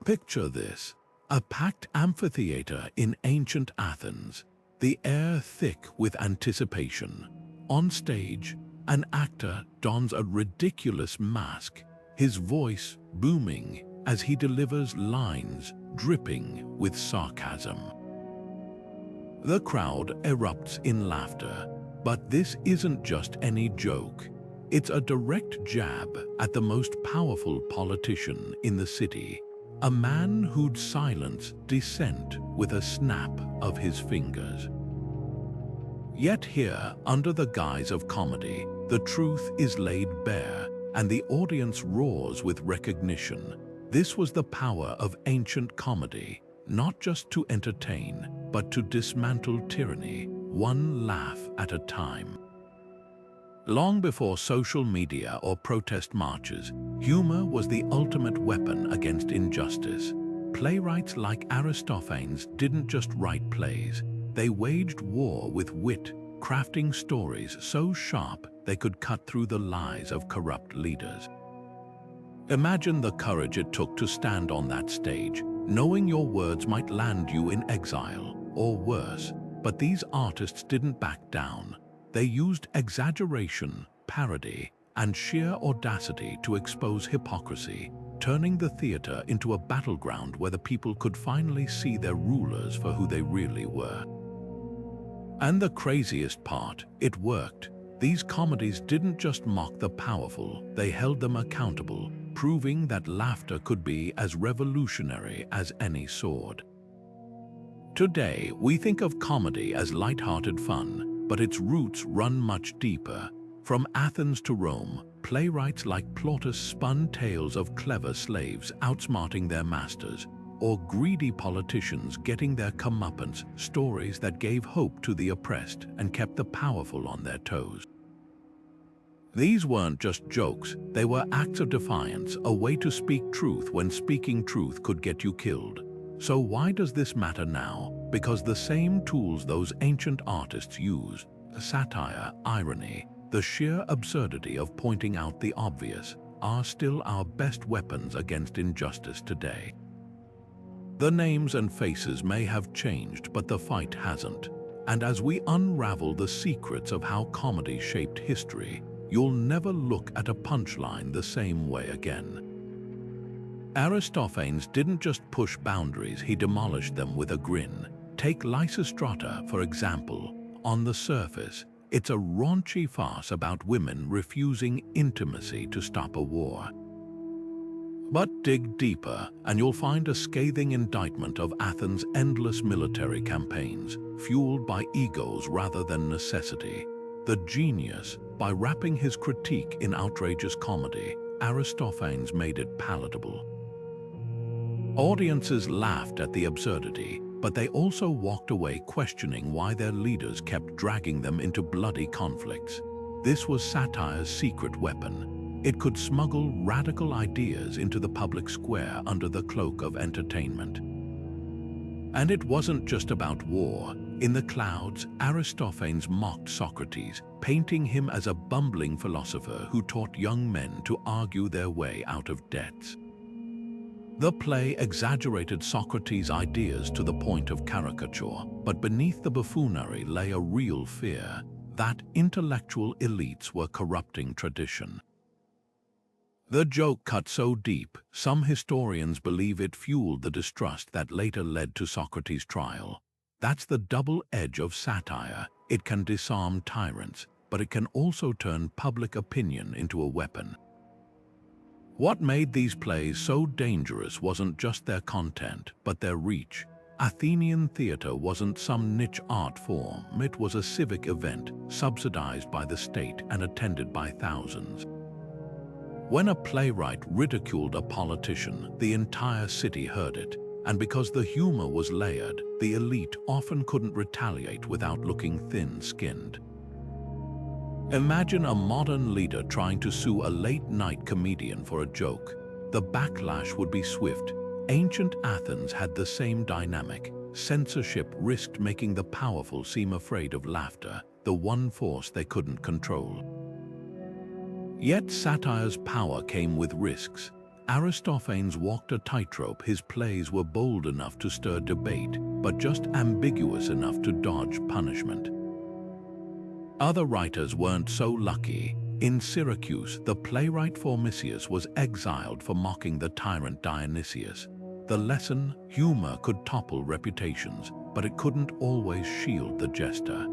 Picture this, a packed amphitheater in ancient Athens, the air thick with anticipation. On stage, an actor dons a ridiculous mask, his voice booming as he delivers lines dripping with sarcasm. The crowd erupts in laughter, but this isn't just any joke. It's a direct jab at the most powerful politician in the city, a man who'd silence dissent with a snap of his fingers. Yet here, under the guise of comedy, the truth is laid bare, and the audience roars with recognition. This was the power of ancient comedy, not just to entertain, but to dismantle tyranny, one laugh at a time. Long before social media or protest marches, humor was the ultimate weapon against injustice. Playwrights like Aristophanes didn't just write plays, they waged war with wit, crafting stories so sharp they could cut through the lies of corrupt leaders. Imagine the courage it took to stand on that stage, knowing your words might land you in exile, or worse. But these artists didn't back down. They used exaggeration, parody, and sheer audacity to expose hypocrisy, turning the theater into a battleground where the people could finally see their rulers for who they really were. And the craziest part, it worked. These comedies didn't just mock the powerful, they held them accountable, proving that laughter could be as revolutionary as any sword. Today, we think of comedy as light-hearted fun, but its roots run much deeper. From Athens to Rome, playwrights like Plautus spun tales of clever slaves outsmarting their masters, or greedy politicians getting their comeuppance, stories that gave hope to the oppressed and kept the powerful on their toes. These weren't just jokes, they were acts of defiance, a way to speak truth when speaking truth could get you killed. So why does this matter now? Because the same tools those ancient artists used, satire, irony, the sheer absurdity of pointing out the obvious, are still our best weapons against injustice today. The names and faces may have changed, but the fight hasn't. And as we unravel the secrets of how comedy shaped history, you'll never look at a punchline the same way again. Aristophanes didn't just push boundaries, he demolished them with a grin. Take Lysistrata, for example. On the surface, it's a raunchy farce about women refusing intimacy to stop a war. But dig deeper, and you'll find a scathing indictment of Athens' endless military campaigns, fueled by egos rather than necessity. The genius, by wrapping his critique in outrageous comedy, Aristophanes made it palatable. Audiences laughed at the absurdity, but they also walked away questioning why their leaders kept dragging them into bloody conflicts. This was satire's secret weapon. It could smuggle radical ideas into the public square under the cloak of entertainment. And it wasn't just about war. In the clouds, Aristophanes mocked Socrates, painting him as a bumbling philosopher who taught young men to argue their way out of debts. The play exaggerated Socrates' ideas to the point of caricature, but beneath the buffoonery lay a real fear that intellectual elites were corrupting tradition. The joke cut so deep, some historians believe it fueled the distrust that later led to Socrates' trial. That's the double edge of satire. It can disarm tyrants, but it can also turn public opinion into a weapon. What made these plays so dangerous wasn't just their content, but their reach. Athenian theater wasn't some niche art form, it was a civic event, subsidized by the state and attended by thousands. When a playwright ridiculed a politician, the entire city heard it, and because the humor was layered, the elite often couldn't retaliate without looking thin-skinned. Imagine a modern leader trying to sue a late-night comedian for a joke. The backlash would be swift. Ancient Athens had the same dynamic. Censorship risked making the powerful seem afraid of laughter, the one force they couldn't control. Yet satire's power came with risks. Aristophanes walked a tightrope. His plays were bold enough to stir debate, but just ambiguous enough to dodge punishment. Other writers weren't so lucky. In Syracuse, the playwright Formicius was exiled for mocking the tyrant Dionysius. The lesson: humor could topple reputations, but it couldn't always shield the jester.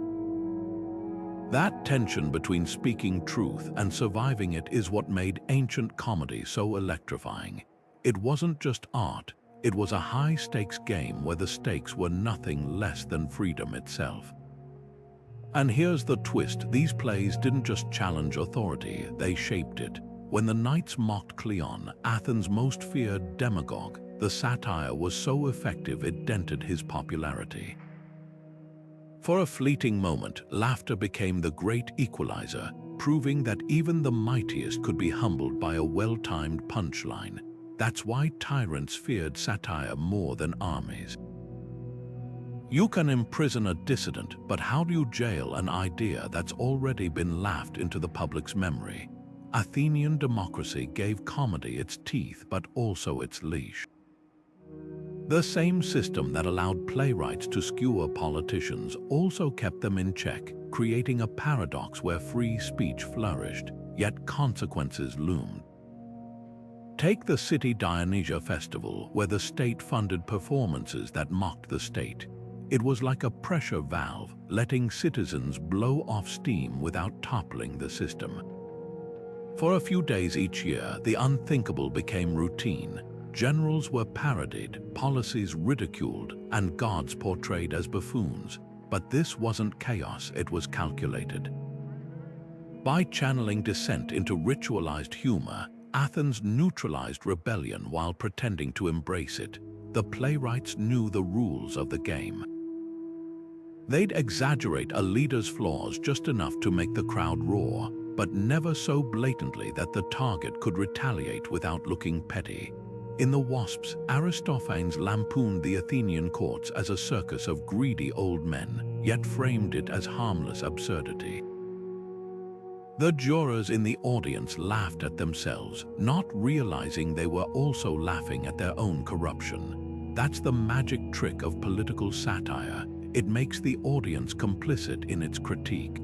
That tension between speaking truth and surviving it is what made ancient comedy so electrifying. It wasn't just art, it was a high-stakes game where the stakes were nothing less than freedom itself. And here's the twist: these plays didn't just challenge authority, they shaped it. When the knights mocked Cleon, Athens' most feared demagogue, the satire was so effective it dented his popularity. For a fleeting moment, laughter became the great equalizer, proving that even the mightiest could be humbled by a well-timed punchline. That's why tyrants feared satire more than armies. You can imprison a dissident, but how do you jail an idea that's already been laughed into the public's memory? Athenian democracy gave comedy its teeth, but also its leash. The same system that allowed playwrights to skewer politicians also kept them in check, creating a paradox where free speech flourished, yet consequences loomed. Take the city Dionysia festival, where the state funded performances that mocked the state. It was like a pressure valve, letting citizens blow off steam without toppling the system. For a few days each year, the unthinkable became routine. Generals were parodied, policies ridiculed, and gods portrayed as buffoons. But this wasn't chaos, it was calculated. By channeling dissent into ritualized humor, Athens neutralized rebellion while pretending to embrace it. The playwrights knew the rules of the game. They'd exaggerate a leader's flaws just enough to make the crowd roar, but never so blatantly that the target could retaliate without looking petty. In The Wasps, Aristophanes lampooned the Athenian courts as a circus of greedy old men, yet framed it as harmless absurdity. The jurors in the audience laughed at themselves, not realizing they were also laughing at their own corruption. That's the magic trick of political satire. It makes the audience complicit in its critique.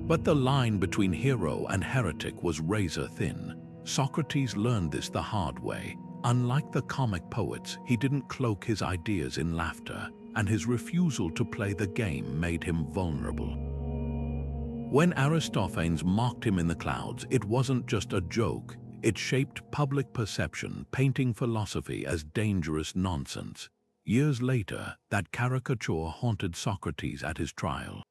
But the line between hero and heretic was razor thin. Socrates learned this the hard way. Unlike the comic poets, he didn't cloak his ideas in laughter, and his refusal to play the game made him vulnerable. When Aristophanes mocked him in the clouds, it wasn't just a joke. It shaped public perception, painting philosophy as dangerous nonsense. Years later, that caricature haunted Socrates at his trial.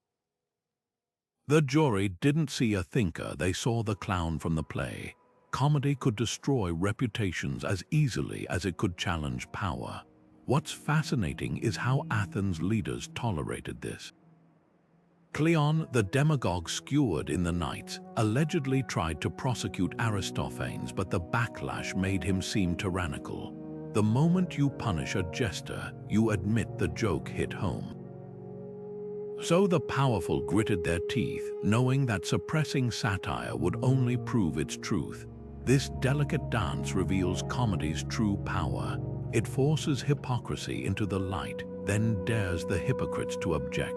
The jury didn't see a thinker, they saw the clown from the play. Comedy could destroy reputations as easily as it could challenge power. What's fascinating is how Athens' leaders tolerated this. Cleon, the demagogue skewered in the Knights, allegedly tried to prosecute Aristophanes, but the backlash made him seem tyrannical. The moment you punish a jester, you admit the joke hit home. So the powerful gritted their teeth, knowing that suppressing satire would only prove its truth. This delicate dance reveals comedy's true power. It forces hypocrisy into the light, then dares the hypocrites to object.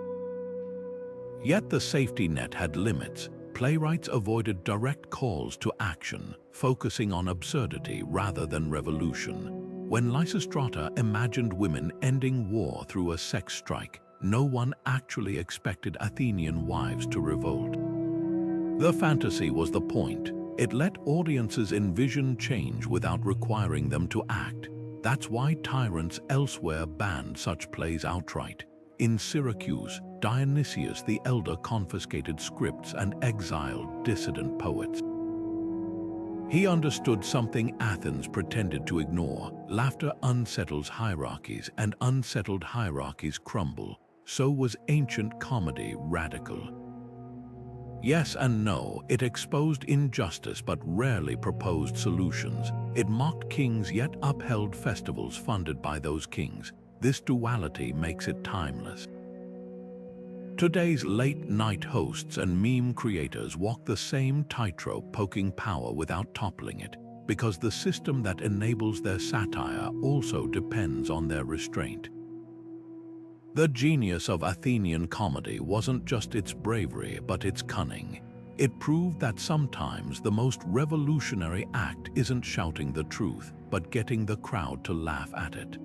Yet the safety net had limits. Playwrights avoided direct calls to action, focusing on absurdity rather than revolution. When Lysistrata imagined women ending war through a sex strike, no one actually expected Athenian wives to revolt. The fantasy was the point. It let audiences envision change without requiring them to act. That's why tyrants elsewhere banned such plays outright. In Syracuse, Dionysius the Elder confiscated scripts and exiled dissident poets. He understood something Athens pretended to ignore. Laughter unsettles hierarchies, and unsettled hierarchies crumble. So was ancient comedy radical. Yes and no, it exposed injustice but rarely proposed solutions. It mocked kings yet upheld festivals funded by those kings. This duality makes it timeless. Today's late-night hosts and meme creators walk the same tightrope, poking power without toppling it. because the system that enables their satire also depends on their restraint. The genius of Athenian comedy wasn't just its bravery, but its cunning. It proved that sometimes the most revolutionary act isn't shouting the truth, but getting the crowd to laugh at it.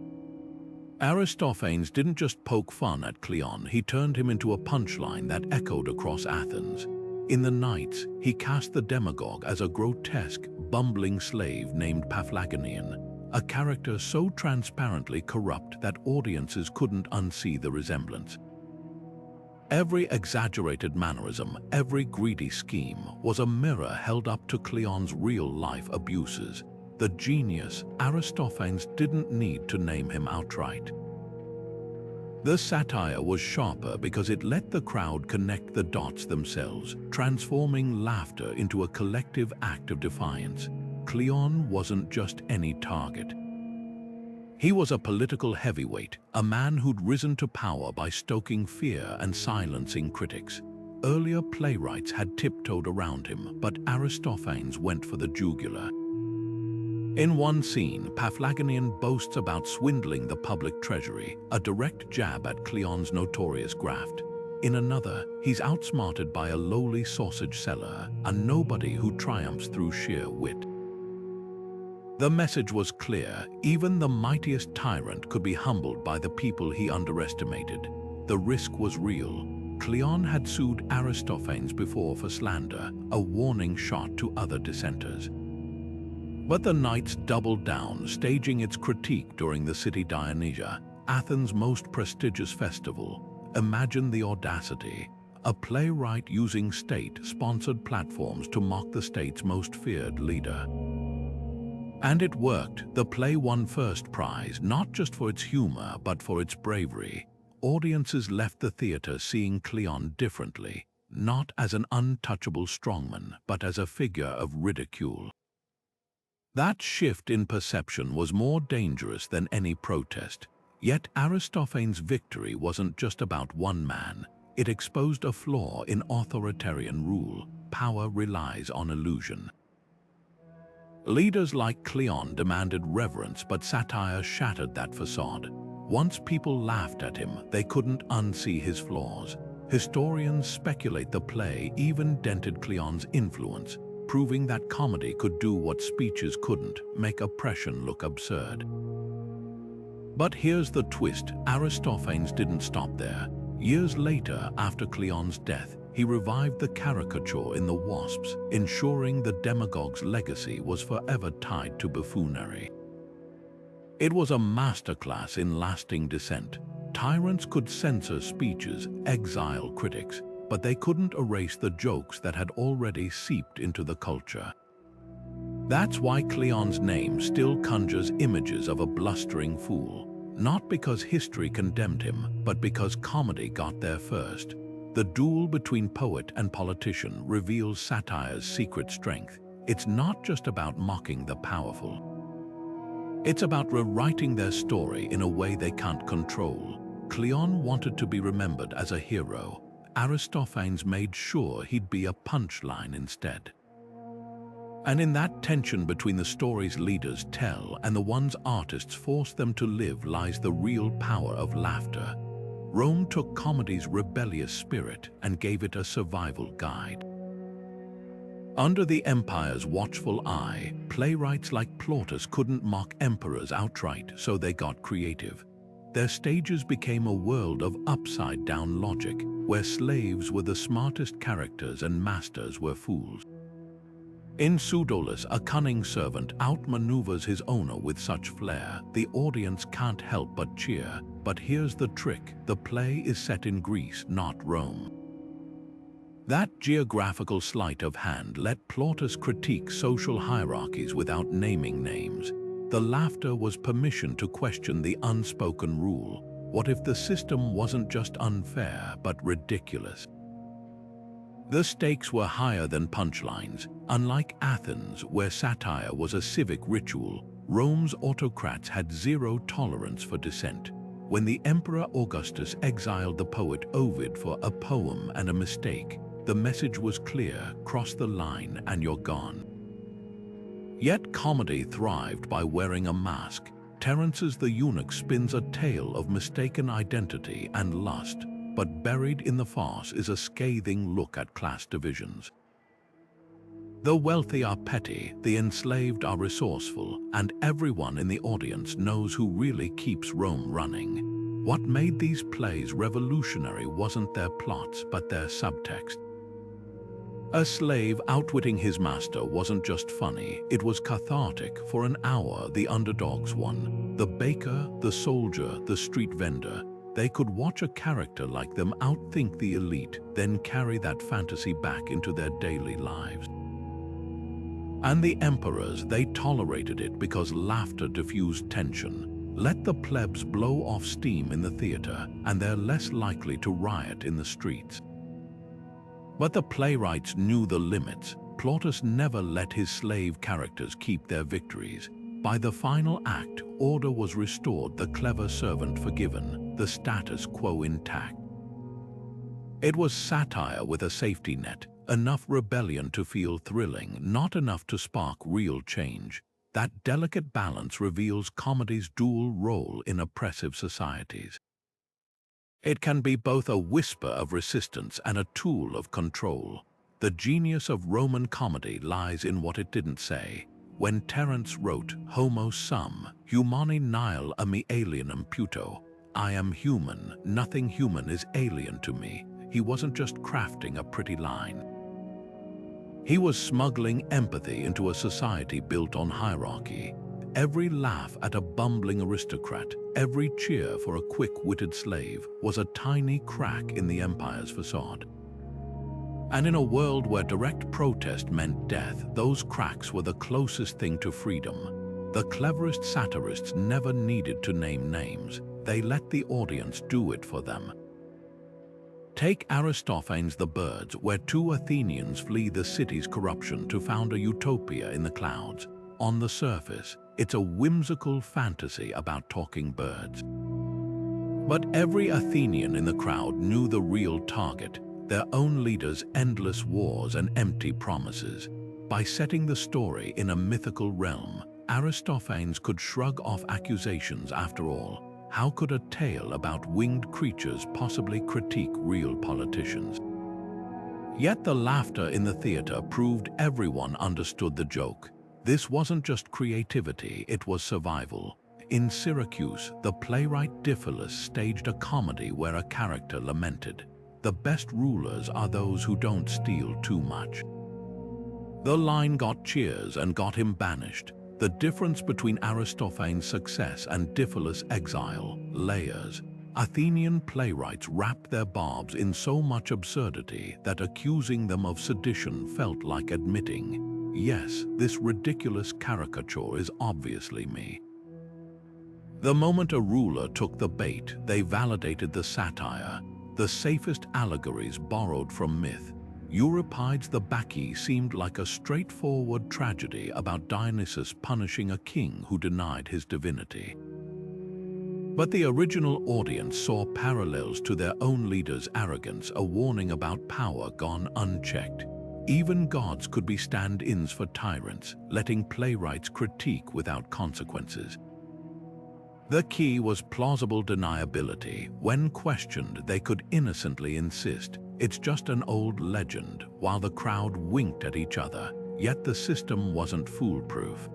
Aristophanes didn't just poke fun at Cleon, he turned him into a punchline that echoed across Athens. In the Knights, he cast the demagogue as a grotesque, bumbling slave named Paphlagonian, a character so transparently corrupt that audiences couldn't unsee the resemblance. Every exaggerated mannerism, every greedy scheme was a mirror held up to Cleon's real-life abuses. The genius, Aristophanes didn't need to name him outright. The satire was sharper because it let the crowd connect the dots themselves, transforming laughter into a collective act of defiance. Cleon wasn't just any target. He was a political heavyweight, a man who'd risen to power by stoking fear and silencing critics. Earlier playwrights had tiptoed around him, but Aristophanes went for the jugular. In one scene, Paphlagonian boasts about swindling the public treasury, a direct jab at Cleon's notorious graft. In another, he's outsmarted by a lowly sausage seller, a nobody who triumphs through sheer wit. The message was clear: even the mightiest tyrant could be humbled by the people he underestimated. The risk was real. Cleon had sued Aristophanes before for slander, a warning shot to other dissenters. But the Knights doubled down, staging its critique during the city Dionysia, Athens' most prestigious festival. Imagine the audacity. A playwright using state-sponsored platforms to mock the state's most feared leader. And it worked. The play won first prize, not just for its humor, but for its bravery. Audiences left the theater seeing Cleon differently, not as an untouchable strongman, but as a figure of ridicule. That shift in perception was more dangerous than any protest. Yet Aristophanes' victory wasn't just about one man. It exposed a flaw in authoritarian rule. Power relies on illusion. Leaders like Cleon demanded reverence, but satire shattered that facade. Once people laughed at him, they couldn't unsee his flaws. Historians speculate the play even dented Cleon's influence, proving that comedy could do what speeches couldn't: make oppression look absurd. But here's the twist: Aristophanes didn't stop there. Years later, after Cleon's death, he revived the caricature in The Wasps, ensuring the demagogue's legacy was forever tied to buffoonery. It was a masterclass in lasting dissent. Tyrants could censor speeches, exile critics, but they couldn't erase the jokes that had already seeped into the culture. That's why Cleon's name still conjures images of a blustering fool, not because history condemned him, but because comedy got there first. The duel between poet and politician reveals satire's secret strength. It's not just about mocking the powerful. It's about rewriting their story in a way they can't control. Cleon wanted to be remembered as a hero. Aristophanes made sure he'd be a punchline instead. And in that tension between the stories leaders tell and the ones artists force them to live lies the real power of laughter. Rome took comedy's rebellious spirit and gave it a survival guide. Under the empire's watchful eye, playwrights like Plautus couldn't mock emperors outright, so they got creative. Their stages became a world of upside-down logic, where slaves were the smartest characters and masters were fools. In Pseudolus, a cunning servant outmaneuvers his owner with such flair, the audience can't help but cheer. But here's the trick: the play is set in Greece, not Rome. That geographical sleight of hand let Plautus critique social hierarchies without naming names. The laughter was permission to question the unspoken rule. What if the system wasn't just unfair, but ridiculous? The stakes were higher than punchlines. Unlike Athens, where satire was a civic ritual, Rome's autocrats had zero tolerance for dissent. When the Emperor Augustus exiled the poet Ovid for a poem and a mistake, the message was clear: cross the line and you're gone. Yet comedy thrived by wearing a mask. Terence's The Eunuch spins a tale of mistaken identity and lust, but buried in the farce is a scathing look at class divisions. The wealthy are petty, the enslaved are resourceful, and everyone in the audience knows who really keeps Rome running. What made these plays revolutionary wasn't their plots, but their subtext. A slave outwitting his master wasn't just funny, it was cathartic. For an hour, the underdogs won. The baker, the soldier, the street vendor, they could watch a character like them outthink the elite, then carry that fantasy back into their daily lives. And the emperors, they tolerated it because laughter diffused tension. Let the plebs blow off steam in the theater, and they're less likely to riot in the streets. But the playwrights knew the limits. Plautus never let his slave characters keep their victories. By the final act, order was restored, the clever servant forgiven, the status quo intact. It was satire with a safety net, enough rebellion to feel thrilling, not enough to spark real change. That delicate balance reveals comedy's dual role in oppressive societies. It can be both a whisper of resistance and a tool of control. The genius of Roman comedy lies in what it didn't say. When Terence wrote, Homo sum, humani nihil a me alienum puto, I am human, nothing human is alien to me, he wasn't just crafting a pretty line. He was smuggling empathy into a society built on hierarchy. Every laugh at a bumbling aristocrat, every cheer for a quick-witted slave was a tiny crack in the empire's facade. And in a world where direct protest meant death, those cracks were the closest thing to freedom. The cleverest satirists never needed to name names. They let the audience do it for them. Take Aristophanes' The Birds, where two Athenians flee the city's corruption to found a utopia in the clouds. On the surface, it's a whimsical fantasy about talking birds. But every Athenian in the crowd knew the real target, their own leaders' endless wars and empty promises. By setting the story in a mythical realm, Aristophanes could shrug off accusations. After all, how could a tale about winged creatures possibly critique real politicians? Yet the laughter in the theater proved everyone understood the joke. This wasn't just creativity, it was survival. In Syracuse, the playwright Diphilus staged a comedy where a character lamented, "The best rulers are those who don't steal too much." The line got cheers and got him banished. The difference between Aristophanes' success and Diphilus' exile, layers. Athenian playwrights wrapped their barbs in so much absurdity that accusing them of sedition felt like admitting, yes, this ridiculous caricature is obviously me. The moment a ruler took the bait, they validated the satire. The safest allegories borrowed from myth. Euripides' The Bacchae seemed like a straightforward tragedy about Dionysus punishing a king who denied his divinity. But the original audience saw parallels to their own leaders' arrogance, a warning about power gone unchecked. Even gods could be stand-ins for tyrants, letting playwrights critique without consequences. The key was plausible deniability. When questioned, they could innocently insist, "It's just an old legend," while the crowd winked at each other, yet the system wasn't foolproof.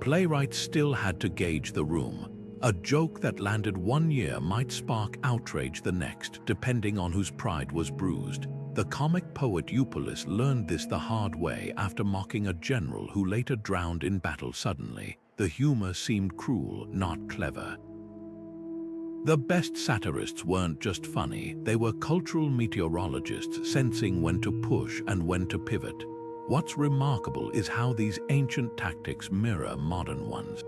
Playwrights still had to gauge the room. A joke that landed one year might spark outrage the next, depending on whose pride was bruised. The comic poet Eupolis learned this the hard way after mocking a general who later drowned in battle suddenly. The humor seemed cruel, not clever. The best satirists weren't just funny, they were cultural meteorologists, sensing when to push and when to pivot. What's remarkable is how these ancient tactics mirror modern ones.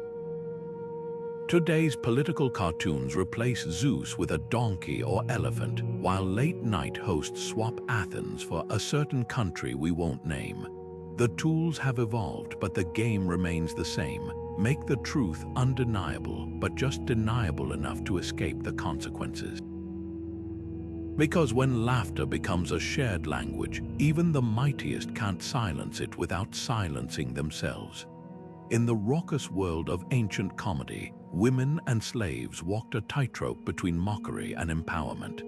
Today's political cartoons replace Zeus with a donkey or elephant, while late-night hosts swap Athens for a certain country we won't name. The tools have evolved, but the game remains the same. Make the truth undeniable, but just deniable enough to escape the consequences. Because when laughter becomes a shared language, even the mightiest can't silence it without silencing themselves. In the raucous world of ancient comedy, women and slaves walked a tightrope between mockery and empowerment.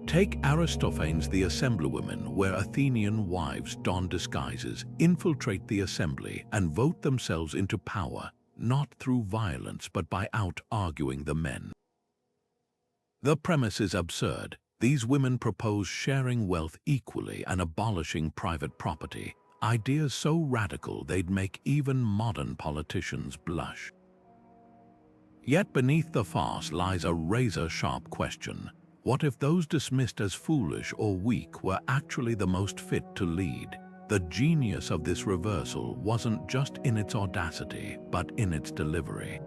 Take Aristophanes' The Assemblywomen, where Athenian wives don disguises, infiltrate the assembly, and vote themselves into power, not through violence but by out-arguing the men. The premise is absurd. These women propose sharing wealth equally and abolishing private property, ideas so radical they'd make even modern politicians blush. Yet beneath the farce lies a razor-sharp question. What if those dismissed as foolish or weak were actually the most fit to lead? The genius of this reversal wasn't just in its audacity, but in its delivery.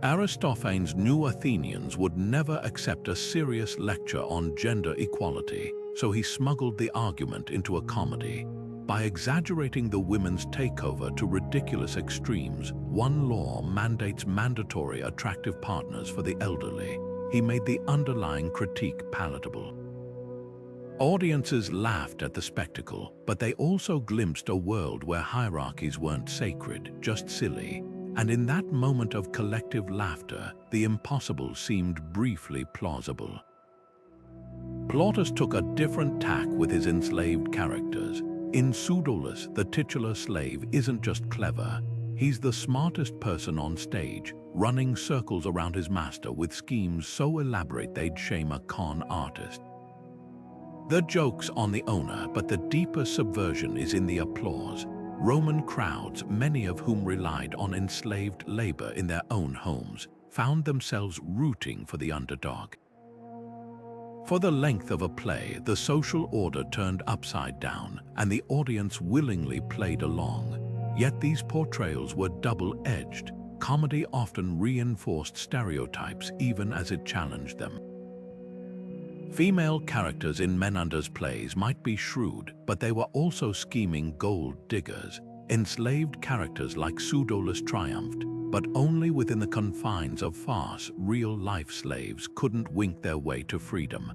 Aristophanes knew Athenians would never accept a serious lecture on gender equality, so he smuggled the argument into a comedy. By exaggerating the women's takeover to ridiculous extremes, one law mandates mandatory attractive partners for the elderly. He made the underlying critique palatable. Audiences laughed at the spectacle, but they also glimpsed a world where hierarchies weren't sacred, just silly. And in that moment of collective laughter, the impossible seemed briefly plausible. Plautus took a different tack with his enslaved characters. In Pseudolus, the titular slave isn't just clever, he's the smartest person on stage, running circles around his master with schemes so elaborate they'd shame a con artist. The joke's on the owner, but the deeper subversion is in the applause. Roman crowds, many of whom relied on enslaved labor in their own homes, found themselves rooting for the underdog. For the length of a play, the social order turned upside down, and the audience willingly played along. Yet these portrayals were double-edged. Comedy often reinforced stereotypes even as it challenged them. Female characters in Menander's plays might be shrewd, but they were also scheming gold diggers. Enslaved characters like Pseudolus triumphed, but only within the confines of farce. Real-life slaves couldn't wink their way to freedom.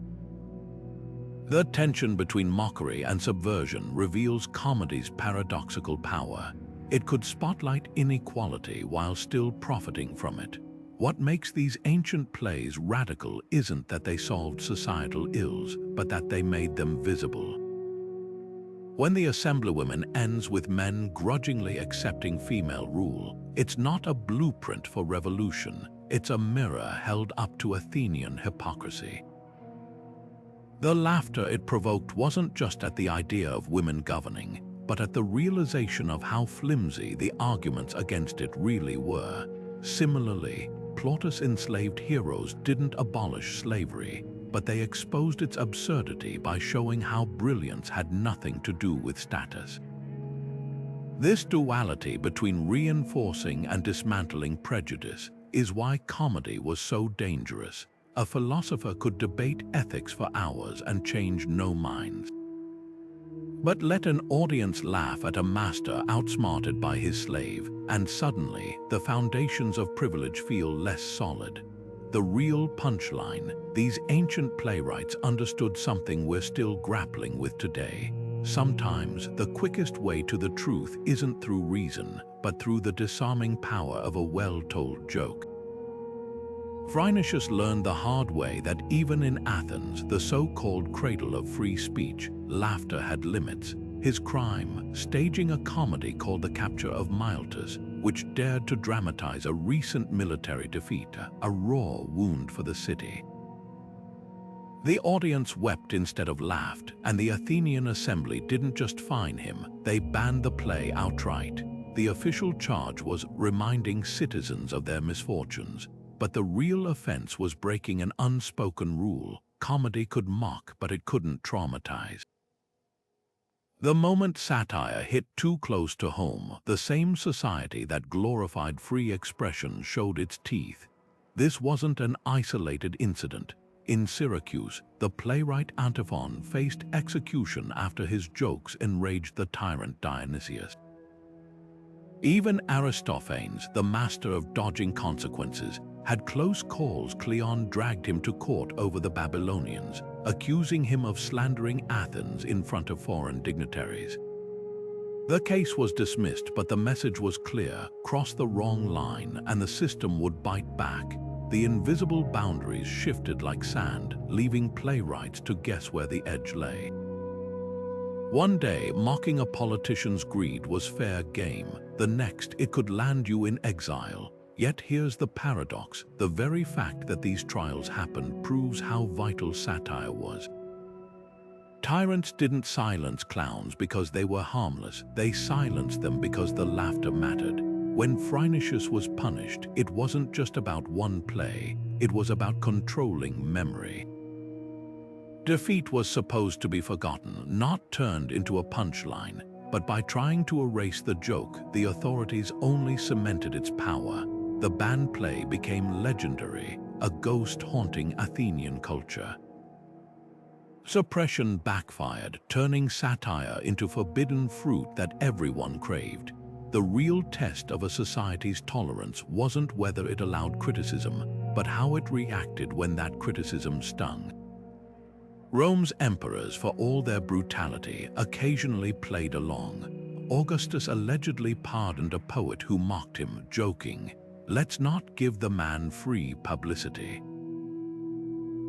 The tension between mockery and subversion reveals comedy's paradoxical power. It could spotlight inequality while still profiting from it. What makes these ancient plays radical isn't that they solved societal ills, but that they made them visible. When The Assemblywomen ends with men grudgingly accepting female rule, it's not a blueprint for revolution, it's a mirror held up to Athenian hypocrisy. The laughter it provoked wasn't just at the idea of women governing, but at the realization of how flimsy the arguments against it really were. Similarly, Plautus' enslaved heroes didn't abolish slavery, but they exposed its absurdity by showing how brilliance had nothing to do with status. This duality between reinforcing and dismantling prejudice is why comedy was so dangerous. A philosopher could debate ethics for hours and change no minds. But let an audience laugh at a master outsmarted by his slave, and suddenly the foundations of privilege feel less solid. The real punchline: these ancient playwrights understood something we're still grappling with today. Sometimes the quickest way to the truth isn't through reason, but through the disarming power of a well-told joke. Phrynichus learned the hard way that even in Athens, the so-called cradle of free speech, laughter had limits. His crime, staging a comedy called The Capture of Miletus, which dared to dramatize a recent military defeat, a raw wound for the city. The audience wept instead of laughed, and the Athenian assembly didn't just fine him, they banned the play outright. The official charge was reminding citizens of their misfortunes. But the real offense was breaking an unspoken rule. Comedy could mock, but it couldn't traumatize. The moment satire hit too close to home, the same society that glorified free expression showed its teeth. This wasn't an isolated incident. In Syracuse, the playwright Antiphon faced execution after his jokes enraged the tyrant Dionysius. Even Aristophanes, the master of dodging consequences, had close calls. Cleon dragged him to court over the Babylonians, accusing him of slandering Athens in front of foreign dignitaries. The case was dismissed, but the message was clear: cross the wrong line and the system would bite back. The invisible boundaries shifted like sand, leaving playwrights to guess where the edge lay. One day, mocking a politician's greed was fair game. The next, it could land you in exile. Yet here's the paradox: the very fact that these trials happened proves how vital satire was. Tyrants didn't silence clowns because they were harmless. They silenced them because the laughter mattered. When Phrynichus was punished, it wasn't just about one play, it was about controlling memory. Defeat was supposed to be forgotten, not turned into a punchline, but by trying to erase the joke, the authorities only cemented its power. The banned play became legendary, a ghost haunting Athenian culture. Suppression backfired, turning satire into forbidden fruit that everyone craved. The real test of a society's tolerance wasn't whether it allowed criticism, but how it reacted when that criticism stung. Rome's emperors, for all their brutality, occasionally played along. Augustus allegedly pardoned a poet who mocked him, joking, "Let's not give the man free publicity."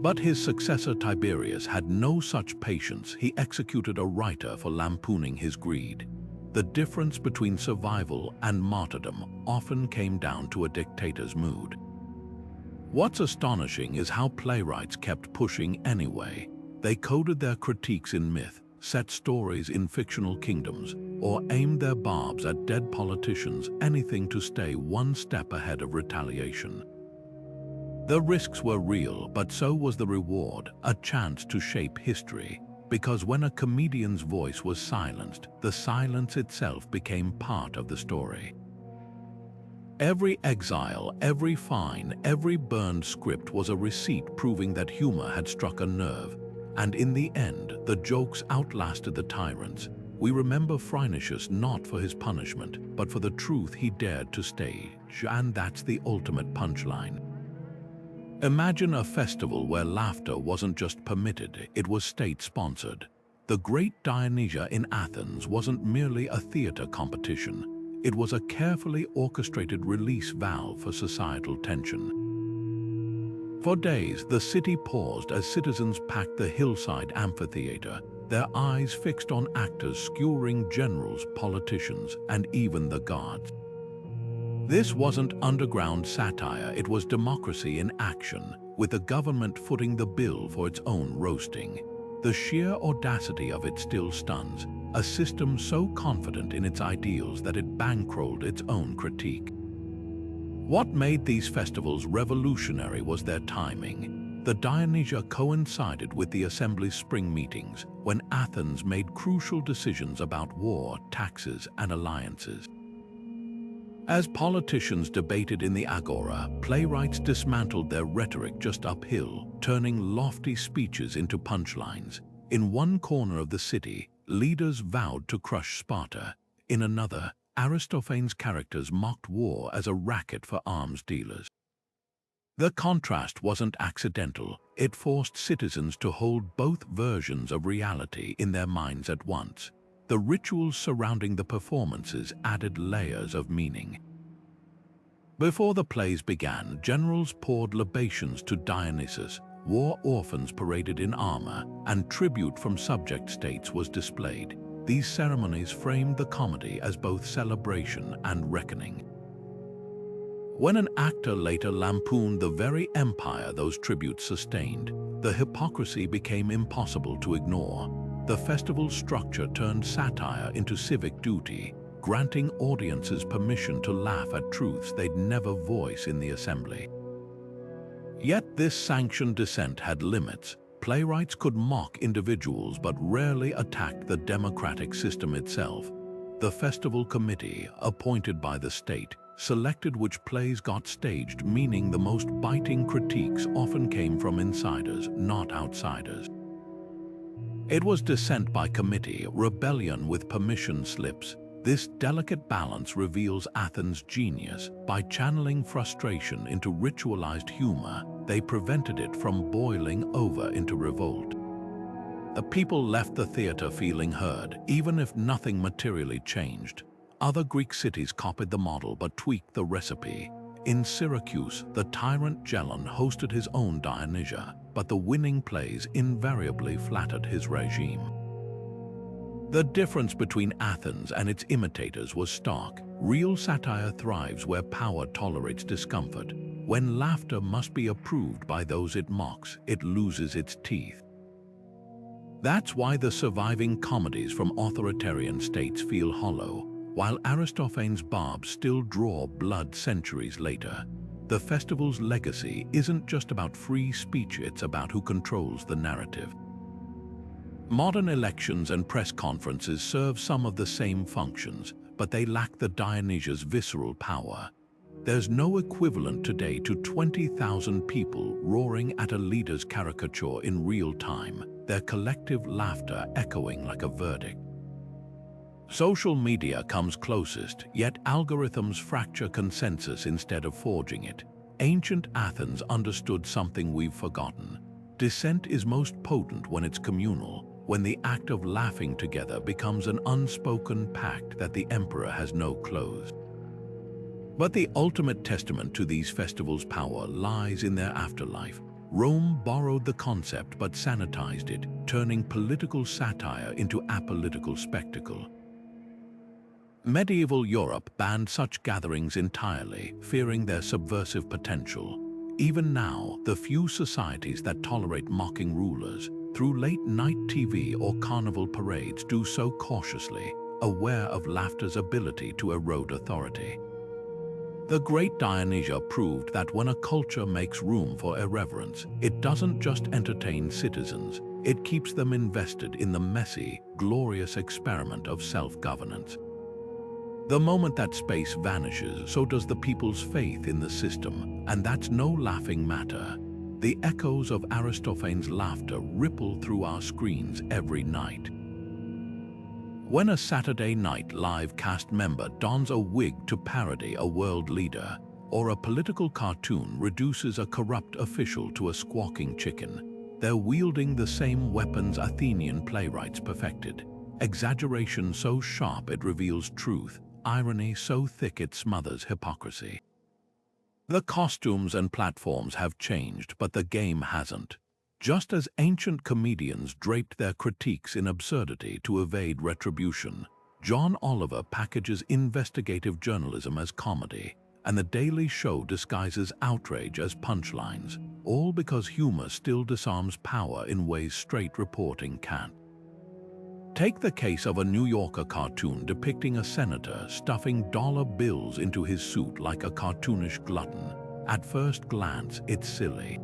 But his successor Tiberius had no such patience. He executed a writer for lampooning his greed. The difference between survival and martyrdom often came down to a dictator's mood. What's astonishing is how playwrights kept pushing anyway. They coded their critiques in myth, set stories in fictional kingdoms, or aimed their barbs at dead politicians, anything to stay one step ahead of retaliation. The risks were real, but so was the reward, a chance to shape history. Because when a comedian's voice was silenced, the silence itself became part of the story. Every exile, every fine, every burned script was a receipt proving that humor had struck a nerve. And in the end, the jokes outlasted the tyrants. We remember Phrynichus not for his punishment, but for the truth he dared to stage, and that's the ultimate punchline. Imagine a festival where laughter wasn't just permitted, it was state-sponsored. The Great Dionysia in Athens wasn't merely a theater competition. It was a carefully orchestrated release valve for societal tension. For days, the city paused as citizens packed the hillside amphitheater, their eyes fixed on actors skewering generals, politicians, and even the gods. This wasn't underground satire, it was democracy in action, with the government footing the bill for its own roasting. The sheer audacity of it still stuns, a system so confident in its ideals that it bankrolled its own critique. What made these festivals revolutionary was their timing. The Dionysia coincided with the assembly's spring meetings, when Athens made crucial decisions about war, taxes, and alliances. As politicians debated in the agora, playwrights dismantled their rhetoric just uphill, turning lofty speeches into punchlines. In one corner of the city, leaders vowed to crush Sparta. In another, Aristophanes' characters mocked war as a racket for arms dealers. The contrast wasn't accidental. It forced citizens to hold both versions of reality in their minds at once. The rituals surrounding the performances added layers of meaning. Before the plays began, generals poured libations to Dionysus, war orphans paraded in armor, and tribute from subject states was displayed. These ceremonies framed the comedy as both celebration and reckoning. When an actor later lampooned the very empire those tributes sustained, the hypocrisy became impossible to ignore. The festival's structure turned satire into civic duty, granting audiences permission to laugh at truths they'd never voice in the assembly. Yet this sanctioned dissent had limits. Playwrights could mock individuals but rarely attacked the democratic system itself. The festival committee, appointed by the state, selected which plays got staged, meaning the most biting critiques often came from insiders, not outsiders. It was dissent by committee, rebellion with permission slips. This delicate balance reveals Athens' genius. By channeling frustration into ritualized humor, they prevented it from boiling over into revolt. The people left the theater feeling heard, even if nothing materially changed. Other Greek cities copied the model but tweaked the recipe. In Syracuse, the tyrant Gelon hosted his own Dionysia, but the winning plays invariably flattered his regime. The difference between Athens and its imitators was stark. Real satire thrives where power tolerates discomfort. When laughter must be approved by those it mocks, it loses its teeth. That's why the surviving comedies from authoritarian states feel hollow, while Aristophanes' barbs still draw blood centuries later. The festival's legacy isn't just about free speech, it's about who controls the narrative. Modern elections and press conferences serve some of the same functions, but they lack the Dionysia's visceral power. There's no equivalent today to 20,000 people roaring at a leader's caricature in real time, their collective laughter echoing like a verdict. Social media comes closest, yet algorithms fracture consensus instead of forging it. Ancient Athens understood something we've forgotten. Dissent is most potent when it's communal, when the act of laughing together becomes an unspoken pact that the emperor has no clothes. But the ultimate testament to these festivals' power lies in their afterlife. Rome borrowed the concept but sanitized it, turning political satire into apolitical spectacle. Medieval Europe banned such gatherings entirely, fearing their subversive potential. Even now, the few societies that tolerate mocking rulers through late-night TV or carnival parades do so cautiously, aware of laughter's ability to erode authority. The great Dionysia proved that when a culture makes room for irreverence, it doesn't just entertain citizens, it keeps them invested in the messy, glorious experiment of self-governance. The moment that space vanishes, so does the people's faith in the system, and that's no laughing matter. The echoes of Aristophanes' laughter ripple through our screens every night. When a Saturday Night Live cast member dons a wig to parody a world leader, or a political cartoon reduces a corrupt official to a squawking chicken, they're wielding the same weapons Athenian playwrights perfected. Exaggeration so sharp it reveals truth, irony so thick it smothers hypocrisy. The costumes and platforms have changed, but the game hasn't. Just as ancient comedians draped their critiques in absurdity to evade retribution, John Oliver packages investigative journalism as comedy, and The Daily Show disguises outrage as punchlines, all because humor still disarms power in ways straight reporting can't. Take the case of a New Yorker cartoon depicting a senator stuffing dollar bills into his suit like a cartoonish glutton. At first glance, it's silly.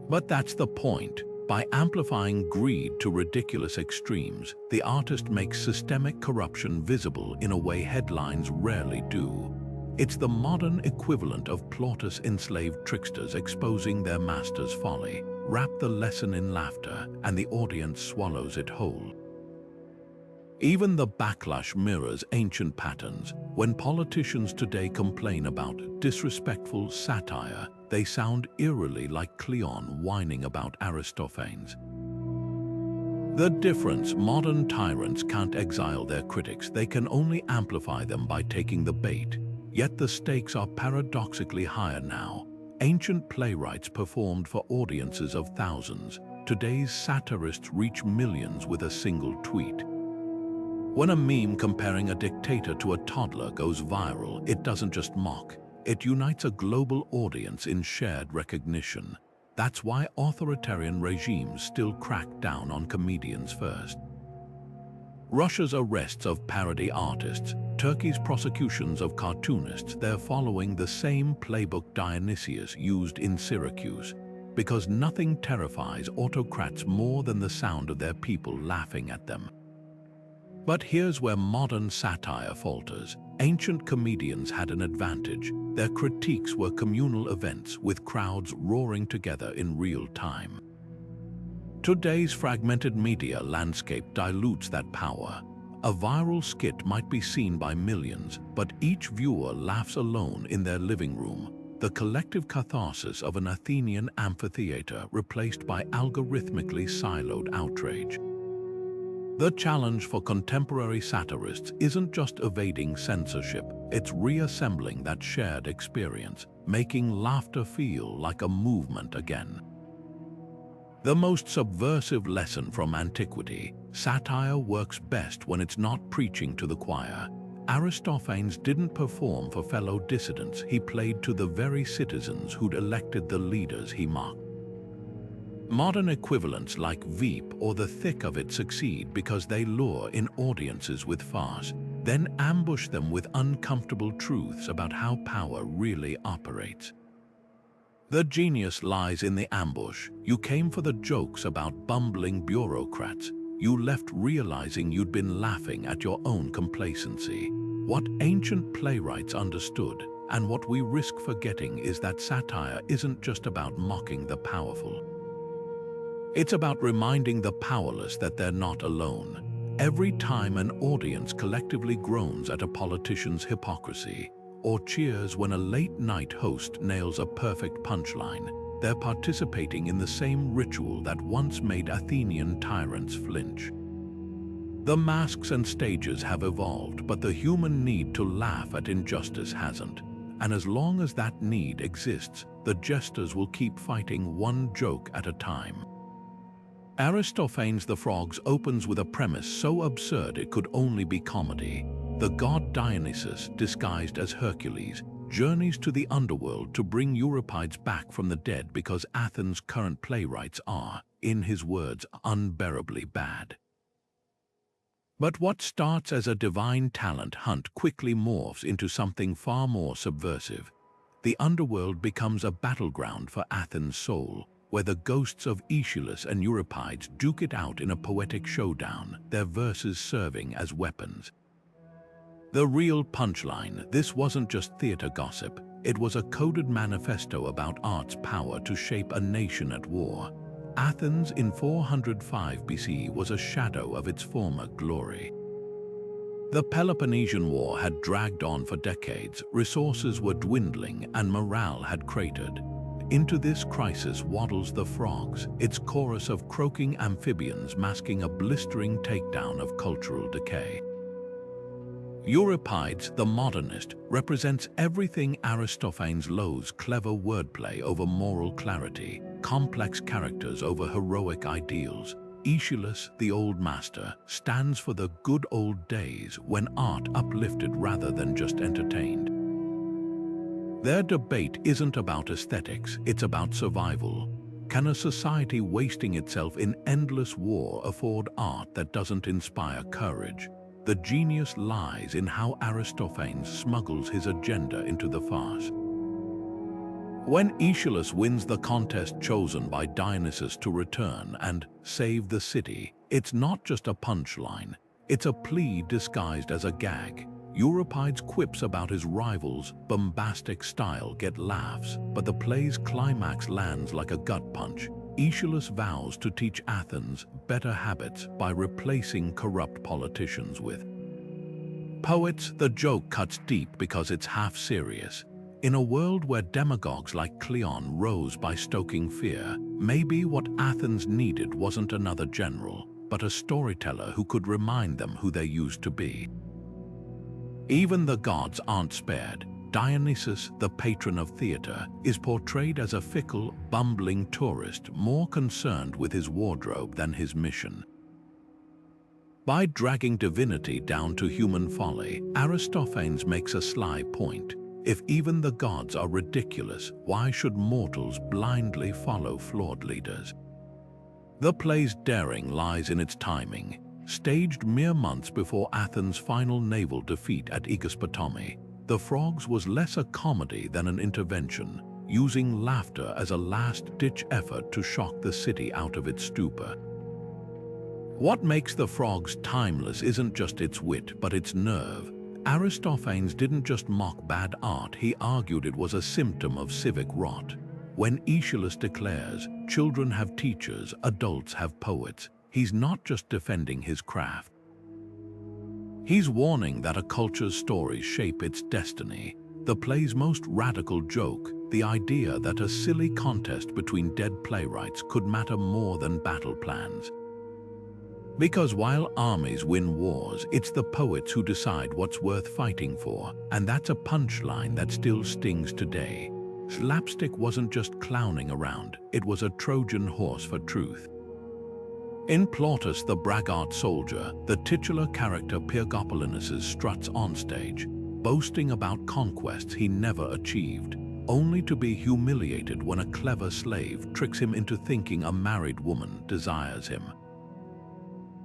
But that's the point. By amplifying greed to ridiculous extremes, the artist makes systemic corruption visible in a way headlines rarely do. It's the modern equivalent of Plautus enslaved tricksters exposing their master's folly. Wrap the lesson in laughter, and the audience swallows it whole. Even the backlash mirrors ancient patterns. When politicians today complain about disrespectful satire, they sound eerily like Cleon whining about Aristophanes. The difference: modern tyrants can't exile their critics, they can only amplify them by taking the bait. Yet the stakes are paradoxically higher now. Ancient playwrights performed for audiences of thousands. Today's satirists reach millions with a single tweet. When a meme comparing a dictator to a toddler goes viral, it doesn't just mock, it unites a global audience in shared recognition. That's why authoritarian regimes still crack down on comedians first. Russia's arrests of parody artists, Turkey's prosecutions of cartoonists, they're following the same playbook Dionysius used in Syracuse, because nothing terrifies autocrats more than the sound of their people laughing at them. But here's where modern satire falters. Ancient comedians had an advantage. Their critiques were communal events with crowds roaring together in real time. Today's fragmented media landscape dilutes that power. A viral skit might be seen by millions, but each viewer laughs alone in their living room, the collective catharsis of an Athenian amphitheater replaced by algorithmically siloed outrage. The challenge for contemporary satirists isn't just evading censorship, it's reassembling that shared experience, making laughter feel like a movement again. The most subversive lesson from antiquity: satire works best when it's not preaching to the choir. Aristophanes didn't perform for fellow dissidents, he played to the very citizens who'd elected the leaders he mocked. Modern equivalents like Veep or the thick of it succeed because they lure in audiences with farce, then ambush them with uncomfortable truths about how power really operates. The genius lies in the ambush. You came for the jokes about bumbling bureaucrats. You left realizing you'd been laughing at your own complacency. What ancient playwrights understood, and what we risk forgetting, is that satire isn't just about mocking the powerful. It's about reminding the powerless that they're not alone. Every time an audience collectively groans at a politician's hypocrisy, or cheers when a late-night host nails a perfect punchline, they're participating in the same ritual that once made Athenian tyrants flinch. The masks and stages have evolved, but the human need to laugh at injustice hasn't. And as long as that need exists, the jesters will keep fighting one joke at a time. Aristophanes' The Frogs opens with a premise so absurd it could only be comedy. The god Dionysus, disguised as Hercules, journeys to the underworld to bring Euripides back from the dead because Athens' current playwrights are, in his words, unbearably bad. But what starts as a divine talent hunt quickly morphs into something far more subversive. The underworld becomes a battleground for Athens' soul, where the ghosts of Aeschylus and Euripides duke it out in a poetic showdown, their verses serving as weapons. The real punchline: this wasn't just theater gossip, it was a coded manifesto about art's power to shape a nation at war. Athens in 405 BC was a shadow of its former glory. The Peloponnesian War had dragged on for decades, resources were dwindling, and morale had cratered. Into this crisis waddles the Frogs, its chorus of croaking amphibians masking a blistering takedown of cultural decay. Euripides, the modernist, represents everything Aristophanes loathes: clever wordplay over moral clarity, complex characters over heroic ideals. Aeschylus, the old master, stands for the good old days when art uplifted rather than just entertained. Their debate isn't about aesthetics, it's about survival. Can a society wasting itself in endless war afford art that doesn't inspire courage? The genius lies in how Aristophanes smuggles his agenda into the farce. When Aeschylus wins the contest chosen by Dionysus to return and save the city, it's not just a punchline, it's a plea disguised as a gag. Euripides' quips about his rival's bombastic style get laughs, but the play's climax lands like a gut punch. Aeschylus vows to teach Athens better habits by replacing corrupt politicians with poets. The joke cuts deep because it's half serious. In a world where demagogues like Cleon rose by stoking fear, maybe what Athens needed wasn't another general, but a storyteller who could remind them who they used to be. Even the gods aren't spared. Dionysus, the patron of theater, is portrayed as a fickle, bumbling tourist more concerned with his wardrobe than his mission. By dragging divinity down to human folly, Aristophanes makes a sly point. If even the gods are ridiculous, why should mortals blindly follow flawed leaders? The play's daring lies in its timing. Staged mere months before Athens' final naval defeat at Aegospotami, The Frogs was less a comedy than an intervention, using laughter as a last-ditch effort to shock the city out of its stupor. What makes The Frogs timeless isn't just its wit, but its nerve. Aristophanes didn't just mock bad art, he argued it was a symptom of civic rot. When Aeschylus declares, "Children have teachers, adults have poets," he's not just defending his craft. He's warning that a culture's stories shape its destiny. The play's most radical joke, the idea that a silly contest between dead playwrights could matter more than battle plans. Because while armies win wars, it's the poets who decide what's worth fighting for, and that's a punchline that still stings today. Slapstick wasn't just clowning around, it was a Trojan horse for truth. In Plautus the braggart soldier, the titular character Pyrgopolynices struts onstage, boasting about conquests he never achieved, only to be humiliated when a clever slave tricks him into thinking a married woman desires him.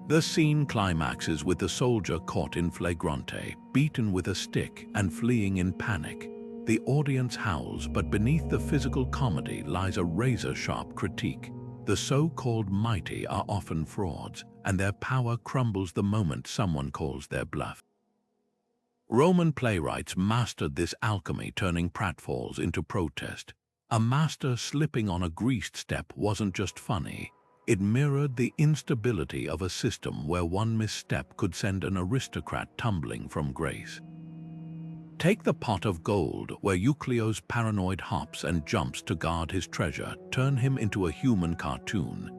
The scene climaxes with the soldier caught in flagrante, beaten with a stick and fleeing in panic. The audience howls, but beneath the physical comedy lies a razor-sharp critique. The so-called mighty are often frauds, and their power crumbles the moment someone calls their bluff. Roman playwrights mastered this alchemy, turning pratfalls into protest. A master slipping on a greased step wasn't just funny. It mirrored the instability of a system where one misstep could send an aristocrat tumbling from grace. Take the pot of gold, where Eucleo's paranoid hops and jumps to guard his treasure turn him into a human cartoon.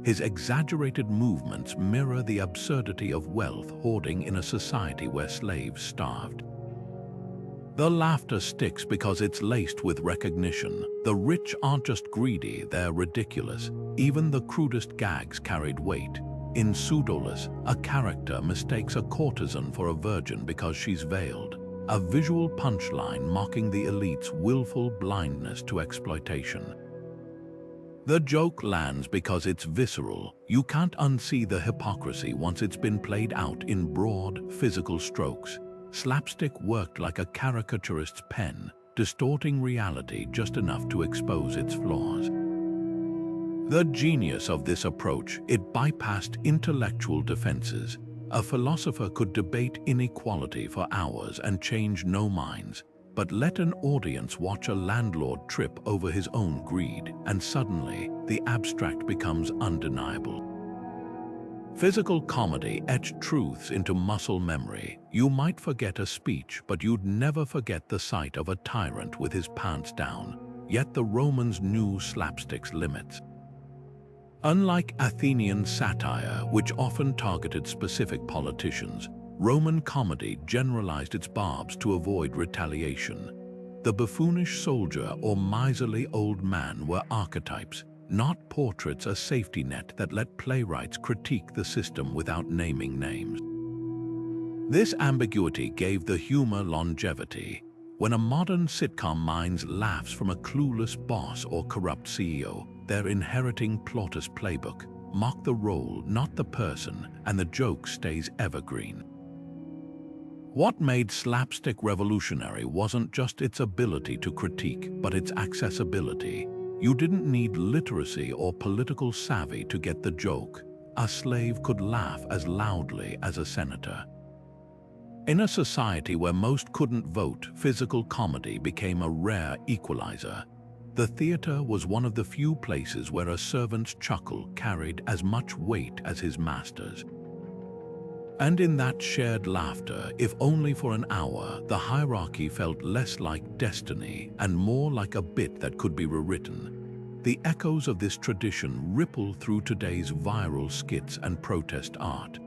His exaggerated movements mirror the absurdity of wealth hoarding in a society where slaves starved. The laughter sticks because it's laced with recognition. The rich aren't just greedy, they're ridiculous. Even the crudest gags carried weight. In Pseudolus, a character mistakes a courtesan for a virgin because she's veiled. A visual punchline mocking the elite's willful blindness to exploitation. The joke lands because it's visceral. You can't unsee the hypocrisy once it's been played out in broad, physical strokes. Slapstick worked like a caricaturist's pen, distorting reality just enough to expose its flaws. The genius of this approach, it bypassed intellectual defenses. A philosopher could debate inequality for hours and change no minds, but let an audience watch a landlord trip over his own greed, and suddenly the abstract becomes undeniable. Physical comedy etched truths into muscle memory. You might forget a speech, but you'd never forget the sight of a tyrant with his pants down. Yet the Romans knew slapstick's limits. Unlike Athenian satire, which often targeted specific politicians, Roman comedy generalized its barbs to avoid retaliation. The buffoonish soldier or miserly old man were archetypes, not portraits, a safety net that let playwrights critique the system without naming names. This ambiguity gave the humor longevity. When a modern sitcom mines laughs from a clueless boss or corrupt CEO, they're inheriting Plautus' playbook. Mock the role, not the person, and the joke stays evergreen. What made slapstick revolutionary wasn't just its ability to critique, but its accessibility. You didn't need literacy or political savvy to get the joke. A slave could laugh as loudly as a senator. In a society where most couldn't vote, physical comedy became a rare equalizer. The theater was one of the few places where a servant's chuckle carried as much weight as his master's. And in that shared laughter, if only for an hour, the hierarchy felt less like destiny and more like a bit that could be rewritten. The echoes of this tradition ripple through today's viral skits and protest art.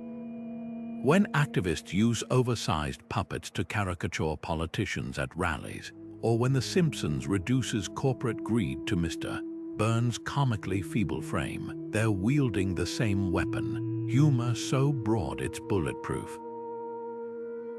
When activists use oversized puppets to caricature politicians at rallies, or when The Simpsons reduces corporate greed to Mr. Burns' comically feeble frame, they're wielding the same weapon, humor so broad it's bulletproof.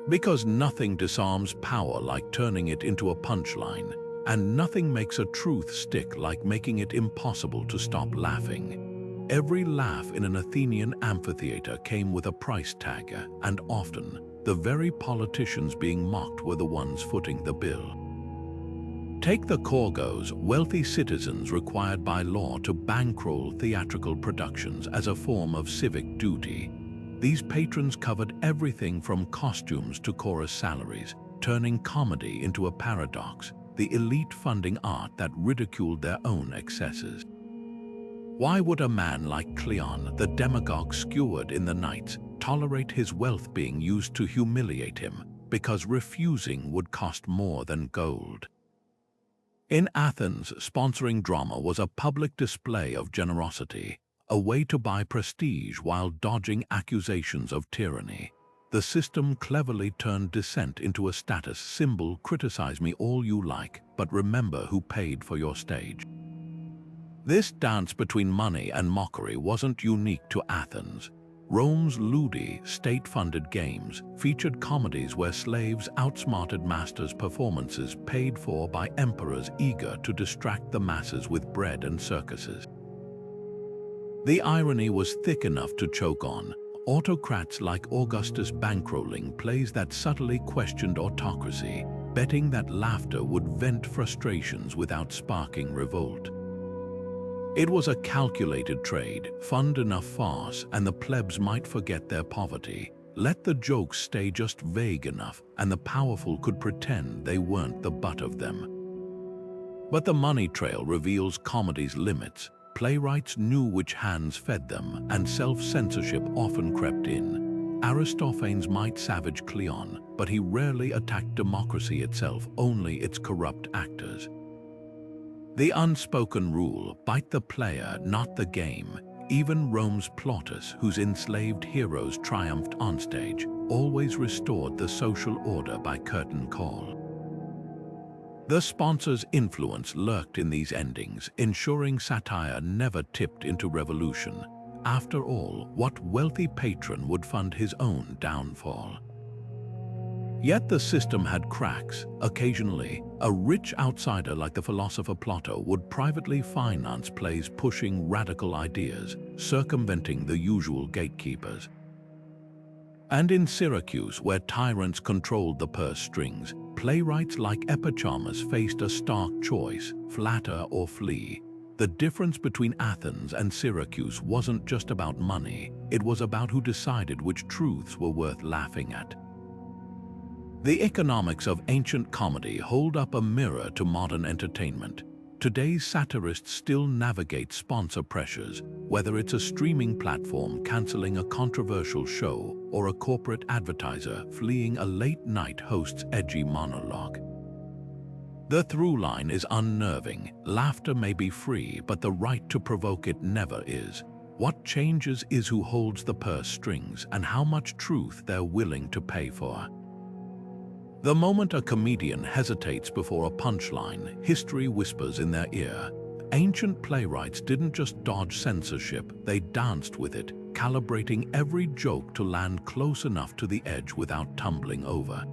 Because nothing disarms power like turning it into a punchline, and nothing makes a truth stick like making it impossible to stop laughing. Every laugh in an Athenian amphitheater came with a price tag, and often, the very politicians being mocked were the ones footing the bill. Take the Korgos, wealthy citizens required by law to bankroll theatrical productions as a form of civic duty. These patrons covered everything from costumes to chorus salaries, turning comedy into a paradox, the elite funding art that ridiculed their own excesses. Why would a man like Cleon, the demagogue skewered in the Knights, tolerate his wealth being used to humiliate him, because refusing would cost more than gold. In Athens, sponsoring drama was a public display of generosity, a way to buy prestige while dodging accusations of tyranny. The system cleverly turned dissent into a status symbol. Criticize me all you like, but remember who paid for your stage. This dance between money and mockery wasn't unique to Athens. Rome's ludi, state-funded games, featured comedies where slaves outsmarted masters' performances paid for by emperors eager to distract the masses with bread and circuses. The irony was thick enough to choke on. Autocrats like Augustus bankrolling plays that subtly questioned autocracy, betting that laughter would vent frustrations without sparking revolt. It was a calculated trade, fund enough farce, and the plebs might forget their poverty. Let the jokes stay just vague enough, and the powerful could pretend they weren't the butt of them. But the money trail reveals comedy's limits. Playwrights knew which hands fed them, and self-censorship often crept in. Aristophanes might savage Cleon, but he rarely attacked democracy itself, only its corrupt actors. The unspoken rule, bite the player, not the game. Even Rome's Plautus, whose enslaved heroes triumphed onstage, always restored the social order by curtain call. The sponsor's influence lurked in these endings, ensuring satire never tipped into revolution. After all, what wealthy patron would fund his own downfall? Yet the system had cracks. Occasionally, a rich outsider like the philosopher Plato would privately finance plays pushing radical ideas, circumventing the usual gatekeepers. And in Syracuse, where tyrants controlled the purse strings, playwrights like Epicharmus faced a stark choice: flatter or flee. The difference between Athens and Syracuse wasn't just about money, it was about who decided which truths were worth laughing at. The economics of ancient comedy hold up a mirror to modern entertainment. Today's satirists still navigate sponsor pressures, whether it's a streaming platform canceling a controversial show or a corporate advertiser fleeing a late-night host's edgy monologue. The through line is unnerving. Laughter may be free, but the right to provoke it never is. What changes is who holds the purse strings and how much truth they're willing to pay for. The moment a comedian hesitates before a punchline, history whispers in their ear. Ancient playwrights didn't just dodge censorship, they danced with it, calibrating every joke to land close enough to the edge without tumbling over.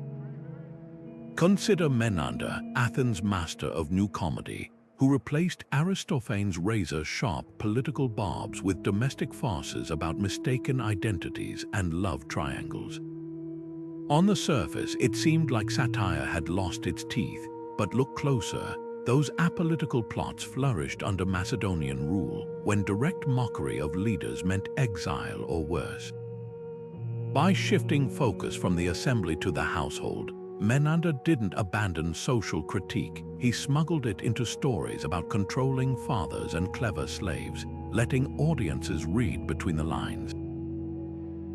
Consider Menander, Athens' master of new comedy, who replaced Aristophanes' razor-sharp political barbs with domestic farces about mistaken identities and love triangles. On the surface, it seemed like satire had lost its teeth, but look closer. Those apolitical plots flourished under Macedonian rule, when direct mockery of leaders meant exile or worse. By shifting focus from the assembly to the household, Menander didn't abandon social critique. He smuggled it into stories about controlling fathers and clever slaves, letting audiences read between the lines.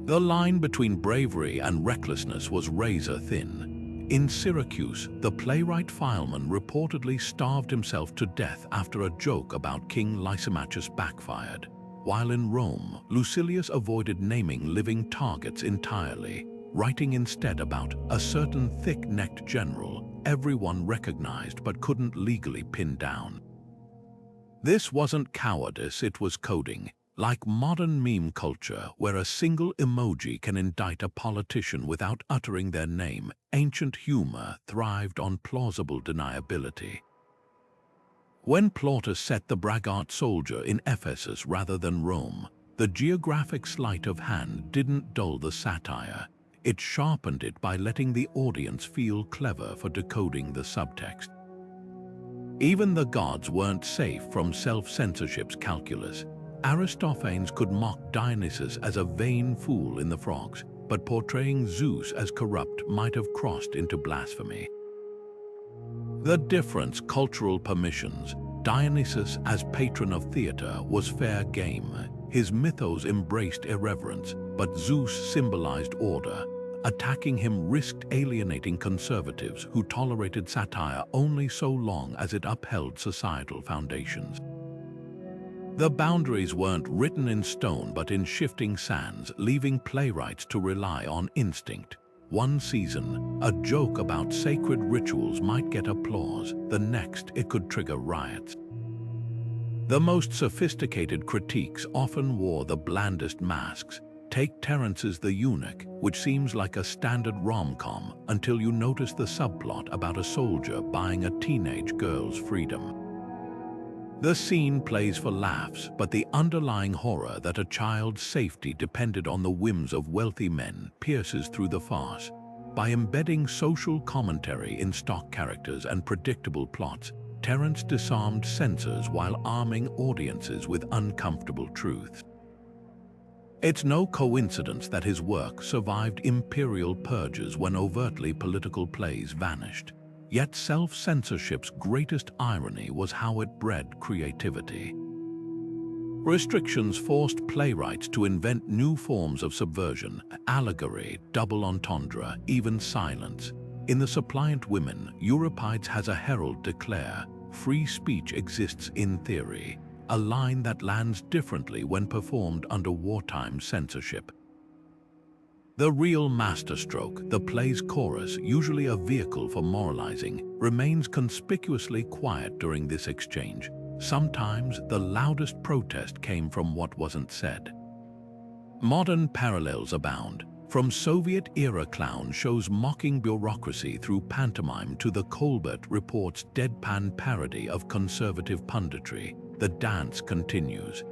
The line between bravery and recklessness was razor thin. In Syracuse, the playwright Philemon reportedly starved himself to death after a joke about King Lysimachus backfired, while in Rome, Lucilius avoided naming living targets entirely, writing instead about a certain thick-necked general everyone recognized but couldn't legally pin down. This wasn't cowardice, it was coding. Like modern meme culture, where a single emoji can indict a politician without uttering their name, ancient humor thrived on plausible deniability. When Plautus set the braggart soldier in Ephesus rather than Rome, the geographic sleight of hand didn't dull the satire. It sharpened it by letting the audience feel clever for decoding the subtext. Even the gods weren't safe from self-censorship's calculus. Aristophanes could mock Dionysius as a vain fool in the Frogs, but portraying Zeus as corrupt might have crossed into blasphemy. The difference: cultural permissions. Dionysius, as patron of theater, was fair game. His mythos embraced irreverence, but Zeus symbolized order. Attacking him risked alienating conservatives who tolerated satire only so long as it upheld societal foundations. The boundaries weren't written in stone but in shifting sands, leaving playwrights to rely on instinct. One season, a joke about sacred rituals might get applause. The next, it could trigger riots. The most sophisticated critiques often wore the blandest masks. Take Terence's The Eunuch, which seems like a standard rom-com until you notice the subplot about a soldier buying a teenage girl's freedom. The scene plays for laughs, but the underlying horror that a child's safety depended on the whims of wealthy men pierces through the farce. By embedding social commentary in stock characters and predictable plots, Terence disarmed censors while arming audiences with uncomfortable truths. It's no coincidence that his work survived imperial purges when overtly political plays vanished. Yet self-censorship's greatest irony was how it bred creativity. Restrictions forced playwrights to invent new forms of subversion, allegory, double entendre, even silence. In The Suppliant Women, Euripides has a herald declare, "Free speech exists in theory," a line that lands differently when performed under wartime censorship. The real masterstroke, the play's chorus, usually a vehicle for moralizing, remains conspicuously quiet during this exchange. Sometimes the loudest protest came from what wasn't said. Modern parallels abound. From Soviet-era clown shows mocking bureaucracy through pantomime to the Colbert Report's deadpan parody of conservative punditry, the dance continues.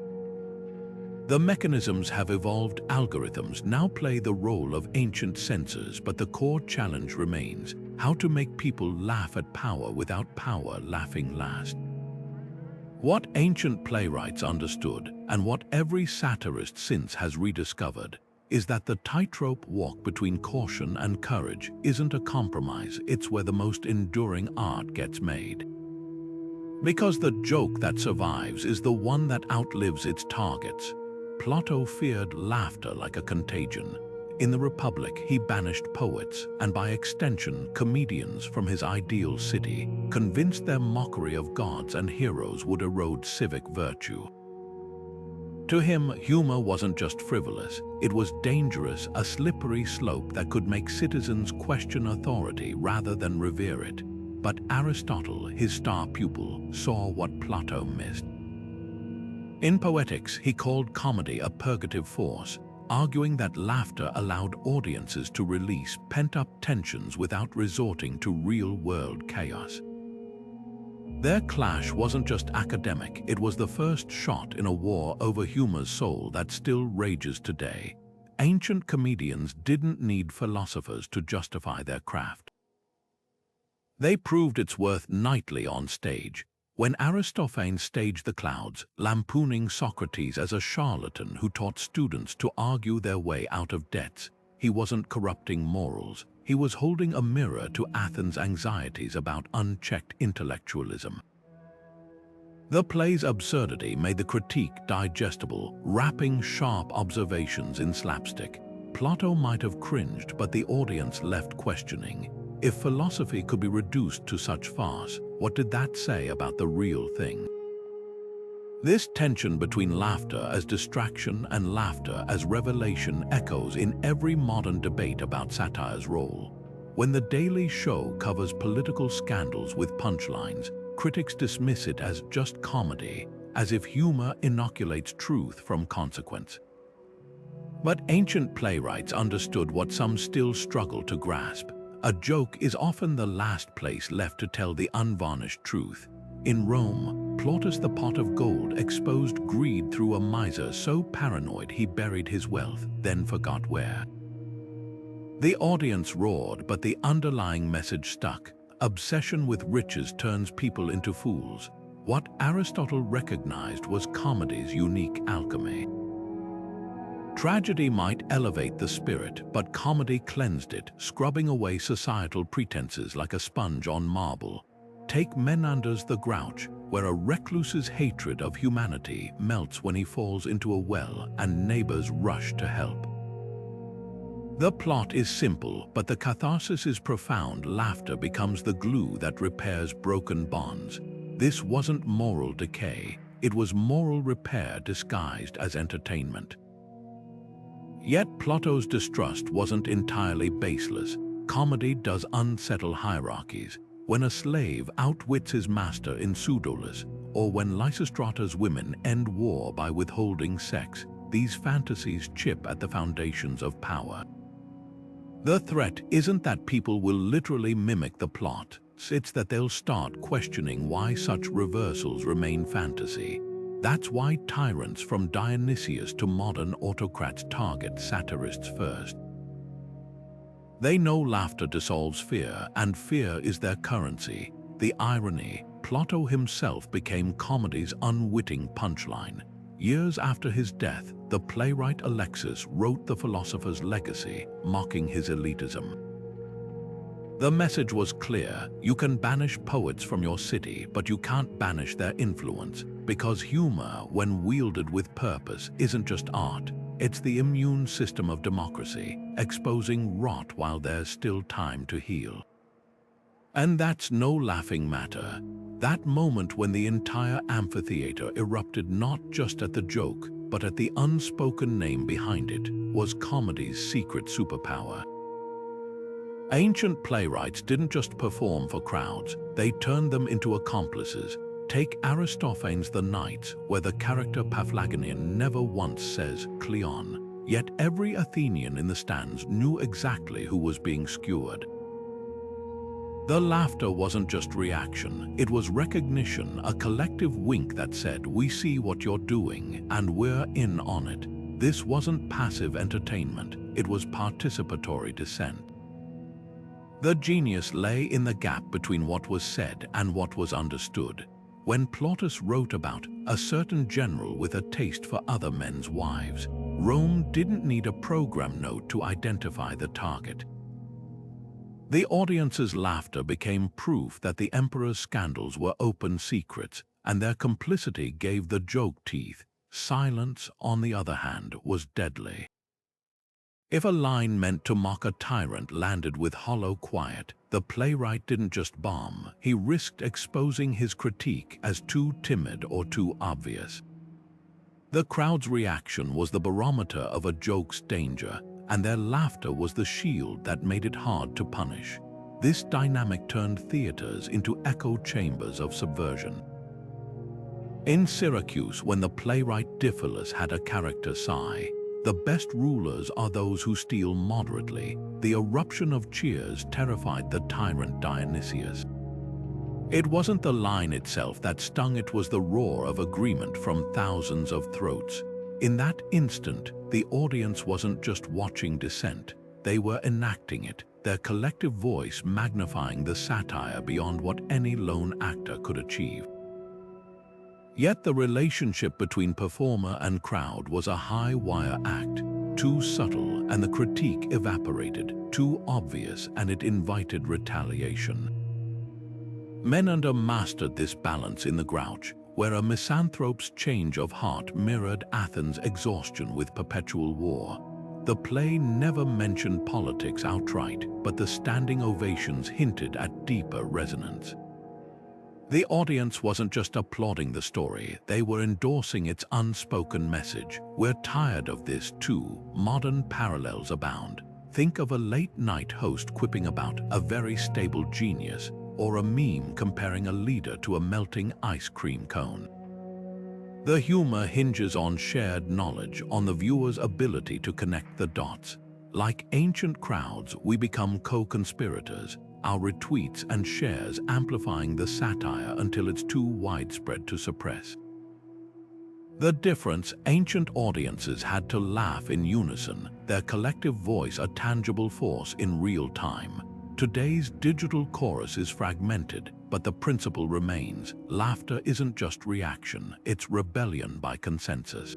The mechanisms have evolved. Algorithms now play the role of ancient censors, but the core challenge remains: how to make people laugh at power without power laughing last. What ancient playwrights understood, and what every satirist since has rediscovered, is that the tightrope walk between caution and courage isn't a compromise, it's where the most enduring art gets made. Because the joke that survives is the one that outlives its targets. Plato feared laughter like a contagion. In the Republic, he banished poets, and by extension, comedians from his ideal city, convinced their mockery of gods and heroes would erode civic virtue. To him, humor wasn't just frivolous, it was dangerous, a slippery slope that could make citizens question authority rather than revere it. But Aristotle, his star pupil, saw what Plato missed. In Poetics, he called comedy a purgative force, arguing that laughter allowed audiences to release pent-up tensions without resorting to real-world chaos. Their clash wasn't just academic, it was the first shot in a war over humor's soul that still rages today. Ancient comedians didn't need philosophers to justify their craft. They proved its worth nightly on stage. When Aristophanes staged The Clouds, lampooning Socrates as a charlatan who taught students to argue their way out of debts, he wasn't corrupting morals. He was holding a mirror to Athens' anxieties about unchecked intellectualism. The play's absurdity made the critique digestible, wrapping sharp observations in slapstick. Plato might have cringed, but the audience left questioning. If philosophy could be reduced to such farce, what did that say about the real thing? This tension between laughter as distraction and laughter as revelation echoes in every modern debate about satire's role. When The Daily Show covers political scandals with punchlines, critics dismiss it as just comedy, as if humor inoculates truth from consequence. But ancient playwrights understood what some still struggle to grasp. A joke is often the last place left to tell the unvarnished truth. In Rome, Plautus the pot of gold exposed greed through a miser so paranoid he buried his wealth, then forgot where. The audience roared, but the underlying message stuck. Obsession with riches turns people into fools. What Aristotle recognized was comedy's unique alchemy. Tragedy might elevate the spirit, but comedy cleansed it, scrubbing away societal pretenses like a sponge on marble. Take Menander's The Grouch, where a recluse's hatred of humanity melts when he falls into a well and neighbors rush to help. The plot is simple, but the catharsis is profound. Laughter becomes the glue that repairs broken bonds. This wasn't moral decay, it was moral repair disguised as entertainment. Yet Plato's distrust wasn't entirely baseless. Comedy does unsettle hierarchies. When a slave outwits his master in Pseudolus, or when Lysistrata's women end war by withholding sex, these fantasies chip at the foundations of power. The threat isn't that people will literally mimic the plot, it's that they'll start questioning why such reversals remain fantasy. That's why tyrants from Dionysius to modern autocrats target satirists first. They know laughter dissolves fear, and fear is their currency. The irony, Plato himself became comedy's unwitting punchline. Years after his death, the playwright Alexis wrote the philosopher's legacy, mocking his elitism. The message was clear: you can banish poets from your city, but you can't banish their influence, because humor, when wielded with purpose, isn't just art, it's the immune system of democracy, exposing rot while there's still time to heal. And that's no laughing matter. That moment when the entire amphitheater erupted not just at the joke, but at the unspoken name behind it, was comedy's secret superpower. Ancient playwrights didn't just perform for crowds, they turned them into accomplices. Take Aristophanes' The Knights, where the character Paphlagonian never once says Cleon, yet every Athenian in the stands knew exactly who was being skewered. The laughter wasn't just reaction, it was recognition, a collective wink that said, "We see what you're doing, and we're in on it." This wasn't passive entertainment, it was participatory dissent. The genius lay in the gap between what was said and what was understood. When Plautus wrote about a certain general with a taste for other men's wives, Rome didn't need a program note to identify the target. The audience's laughter became proof that the emperor's scandals were open secrets, and their complicity gave the joke teeth. Silence, on the other hand, was deadly. If a line meant to mock a tyrant landed with hollow quiet, the playwright didn't just bomb, he risked exposing his critique as too timid or too obvious. The crowd's reaction was the barometer of a joke's danger, and their laughter was the shield that made it hard to punish. This dynamic turned theaters into echo chambers of subversion. In Syracuse, when the playwright Diphilus had a character sigh, "The best rulers are those who steal moderately," the eruption of cheers terrified the tyrant Dionysius. It wasn't the line itself that stung, it was the roar of agreement from thousands of throats. In that instant, the audience wasn't just watching dissent, they were enacting it, their collective voice magnifying the satire beyond what any lone actor could achieve. Yet the relationship between performer and crowd was a high-wire act, too subtle and the critique evaporated, too obvious and it invited retaliation. Menander mastered this balance in The Grouch, where a misanthrope's change of heart mirrored Athens' exhaustion with perpetual war. The play never mentioned politics outright, but the standing ovations hinted at deeper resonance. The audience wasn't just applauding the story, they were endorsing its unspoken message. "We're tired of this too." Modern parallels abound. Think of a late-night host quipping about a very stable genius, or a meme comparing a leader to a melting ice cream cone. The humor hinges on shared knowledge, on the viewer's ability to connect the dots. Like ancient crowds, we become co-conspirators, our retweets and shares amplifying the satire until it's too widespread to suppress. The difference: ancient audiences had to laugh in unison, their collective voice a tangible force in real time. Today's digital chorus is fragmented, but the principle remains. Laughter isn't just reaction, it's rebellion by consensus.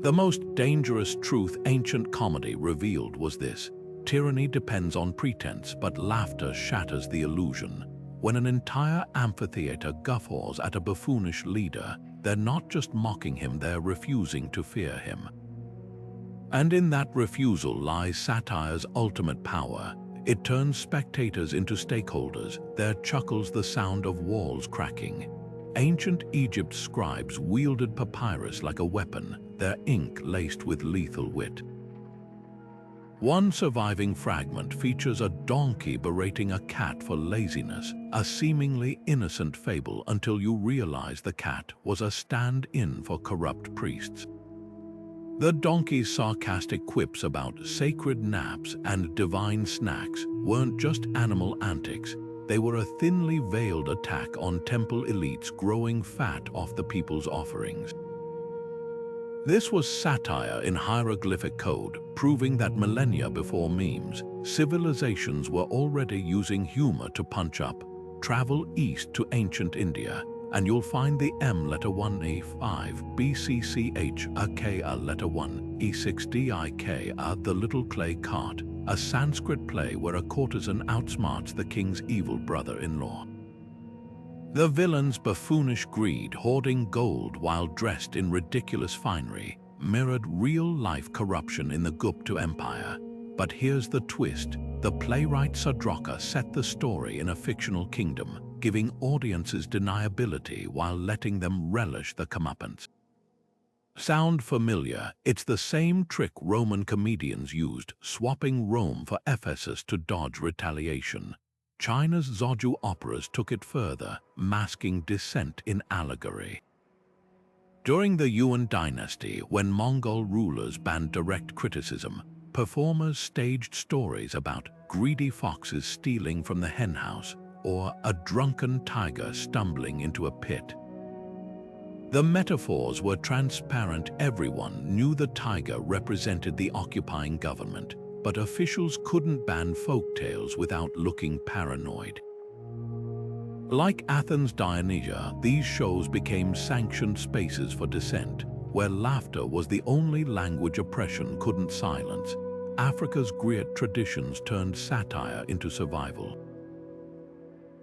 The most dangerous truth ancient comedy revealed was this: tyranny depends on pretense, but laughter shatters the illusion. When an entire amphitheater guffaws at a buffoonish leader, they're not just mocking him, they're refusing to fear him. And in that refusal lies satire's ultimate power. It turns spectators into stakeholders, their chuckles the sound of walls cracking. Ancient Egypt's scribes wielded papyrus like a weapon, their ink laced with lethal wit. One surviving fragment features a donkey berating a cat for laziness, a seemingly innocent fable until you realize the cat was a stand-in for corrupt priests. The donkey's sarcastic quips about sacred naps and divine snacks weren't just animal antics, they were a thinly veiled attack on temple elites growing fat off the people's offerings. This was satire in hieroglyphic code, proving that millennia before memes, civilizations were already using humor to punch up. Travel east to ancient India, and you'll find the M letter 1E5 BCCH a K a letter 1 E6DIK a the little clay cart, a Sanskrit play where a courtesan outsmarts the king's evil brother-in-law. The villain's buffoonish greed, hoarding gold while dressed in ridiculous finery, mirrored real-life corruption in the Gupta Empire. But here's the twist. The playwright Lysistrata set the story in a fictional kingdom, giving audiences deniability while letting them relish the comeuppance. Sound familiar? It's the same trick Roman comedians used, swapping Rome for Ephesus to dodge retaliation. China's Zhuozhu operas took it further, masking dissent in allegory. During the Yuan dynasty, when Mongol rulers banned direct criticism, performers staged stories about greedy foxes stealing from the henhouse or a drunken tiger stumbling into a pit. The metaphors were transparent. Everyone knew the tiger represented the occupying government, but officials couldn't ban folktales without looking paranoid. Like Athens' Dionysia, these shows became sanctioned spaces for dissent, where laughter was the only language oppression couldn't silence. Africa's griot traditions turned satire into survival.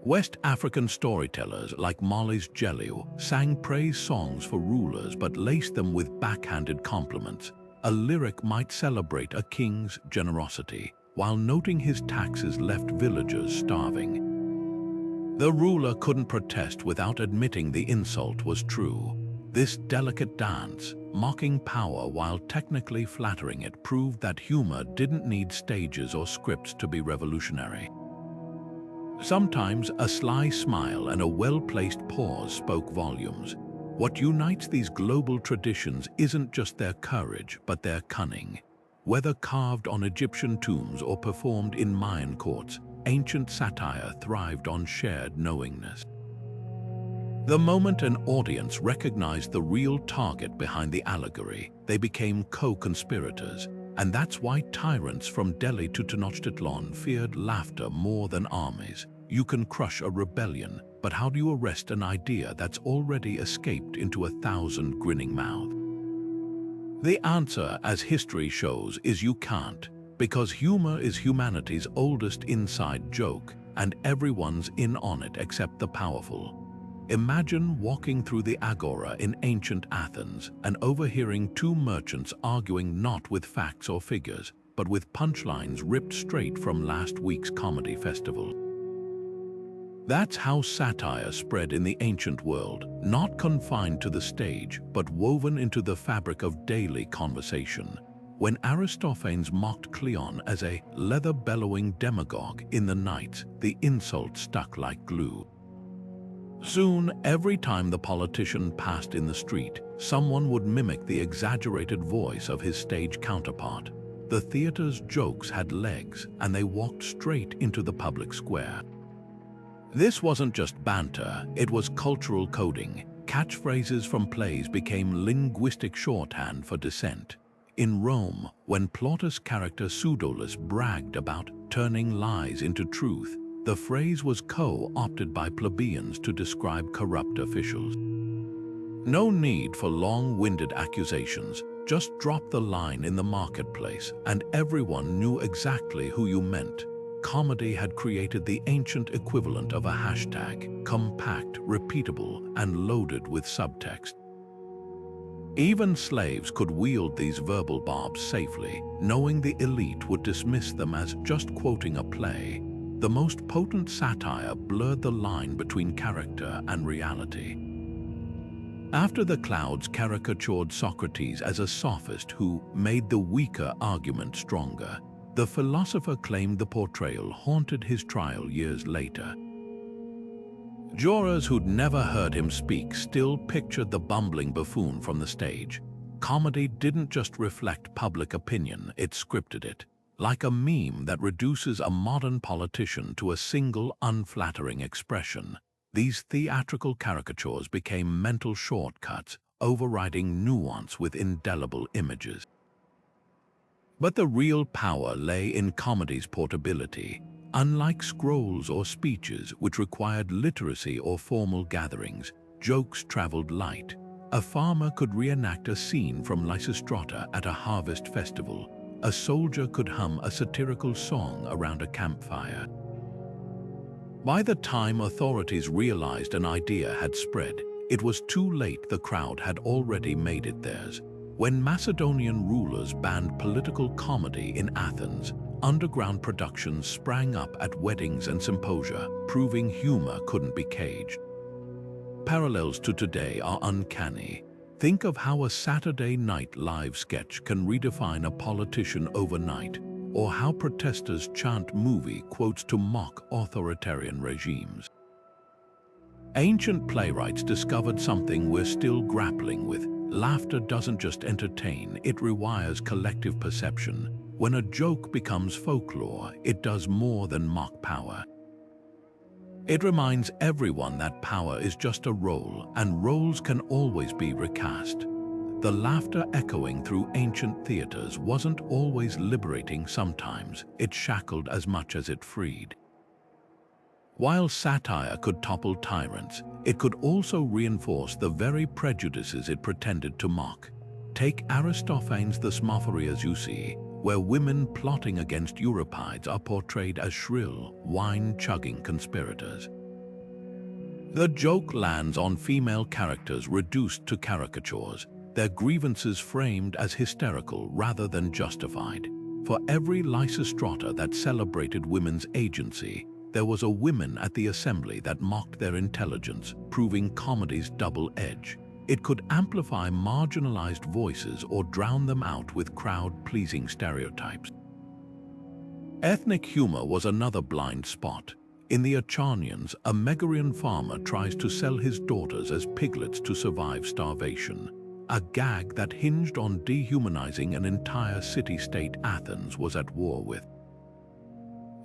West African storytellers like Molly's Jelliw sang praise songs for rulers but laced them with backhanded compliments. A lyric might celebrate a king's generosity, while noting his taxes left villagers starving. The ruler couldn't protest without admitting the insult was true. This delicate dance, mocking power while technically flattering it, proved that humor didn't need stages or scripts to be revolutionary. Sometimes a sly smile and a well-placed pause spoke volumes. What unites these global traditions isn't just their courage, but their cunning. Whether carved on Egyptian tombs or performed in Mayan courts, ancient satire thrived on shared knowingness. The moment an audience recognized the real target behind the allegory, they became co-conspirators. And that's why tyrants from Delhi to Tenochtitlan feared laughter more than armies. You can crush a rebellion, but how do you arrest an idea that's already escaped into 1,000 grinning mouths? The answer, as history shows, is you can't, because humor is humanity's oldest inside joke, and everyone's in on it except the powerful. Imagine walking through the agora in ancient Athens and overhearing two merchants arguing not with facts or figures, but with punchlines ripped straight from last week's comedy festival. That's how satire spread in the ancient world, not confined to the stage, but woven into the fabric of daily conversation. When Aristophanes mocked Cleon as a leather-bellowing demagogue in the night, the insult stuck like glue. Soon, every time the politician passed in the street, someone would mimic the exaggerated voice of his stage counterpart. The theater's jokes had legs, and they walked straight into the public square. This wasn't just banter, it was cultural coding. Catchphrases from plays became linguistic shorthand for dissent. In Rome, when Plautus' character Pseudolus bragged about turning lies into truth, the phrase was co-opted by plebeians to describe corrupt officials. No need for long-winded accusations, just drop the line in the marketplace and everyone knew exactly who you meant. Comedy had created the ancient equivalent of a hashtag, compact, repeatable, and loaded with subtext. Even slaves could wield these verbal barbs safely, knowing the elite would dismiss them as just quoting a play. The most potent satire blurred the line between character and reality. After the clouds caricatured Socrates as a sophist who made the weaker argument stronger, the philosopher claimed the portrayal haunted his trial years later. Jurors who'd never heard him speak still pictured the bumbling buffoon from the stage. Comedy didn't just reflect public opinion, it scripted it. Like a meme that reduces a modern politician to a single unflattering expression, these theatrical caricatures became mental shortcuts, overriding nuance with indelible images. But the real power lay in comedy's portability. Unlike scrolls or speeches, which required literacy or formal gatherings, jokes traveled light. A farmer could reenact a scene from Lysistrata at a harvest festival. A soldier could hum a satirical song around a campfire. By the time authorities realized an idea had spread, it was too late. The crowd had already made it theirs. When Macedonian rulers banned political comedy in Athens, underground productions sprang up at weddings and symposia, proving humor couldn't be caged. Parallels to today are uncanny. Think of how a Saturday night live sketch can redefine a politician overnight, or how protesters chant movie quotes to mock authoritarian regimes. Ancient playwrights discovered something we're still grappling with. Laughter doesn't just entertain, it rewires collective perception. When a joke becomes folklore, it does more than mock power. It reminds everyone that power is just a role, and roles can always be recast. The laughter echoing through ancient theaters wasn't always liberating. Sometimes it shackled as much as it freed. While satire could topple tyrants, it could also reinforce the very prejudices it pretended to mock. Take Aristophanes' The Mockery of Socrates, where women plotting against Euripides are portrayed as shrill, wine-chugging conspirators. The joke lands on female characters reduced to caricatures, their grievances framed as hysterical rather than justified. For every Lysistrata that celebrated women's agency, there was a woman at the assembly that mocked their intelligence, proving comedy's double edge. It could amplify marginalized voices or drown them out with crowd-pleasing stereotypes. Ethnic humor was another blind spot. In the Acharnians, a Megarian farmer tries to sell his daughters as piglets to survive starvation. A gag that hinged on dehumanizing an entire city-state Athens was at war with.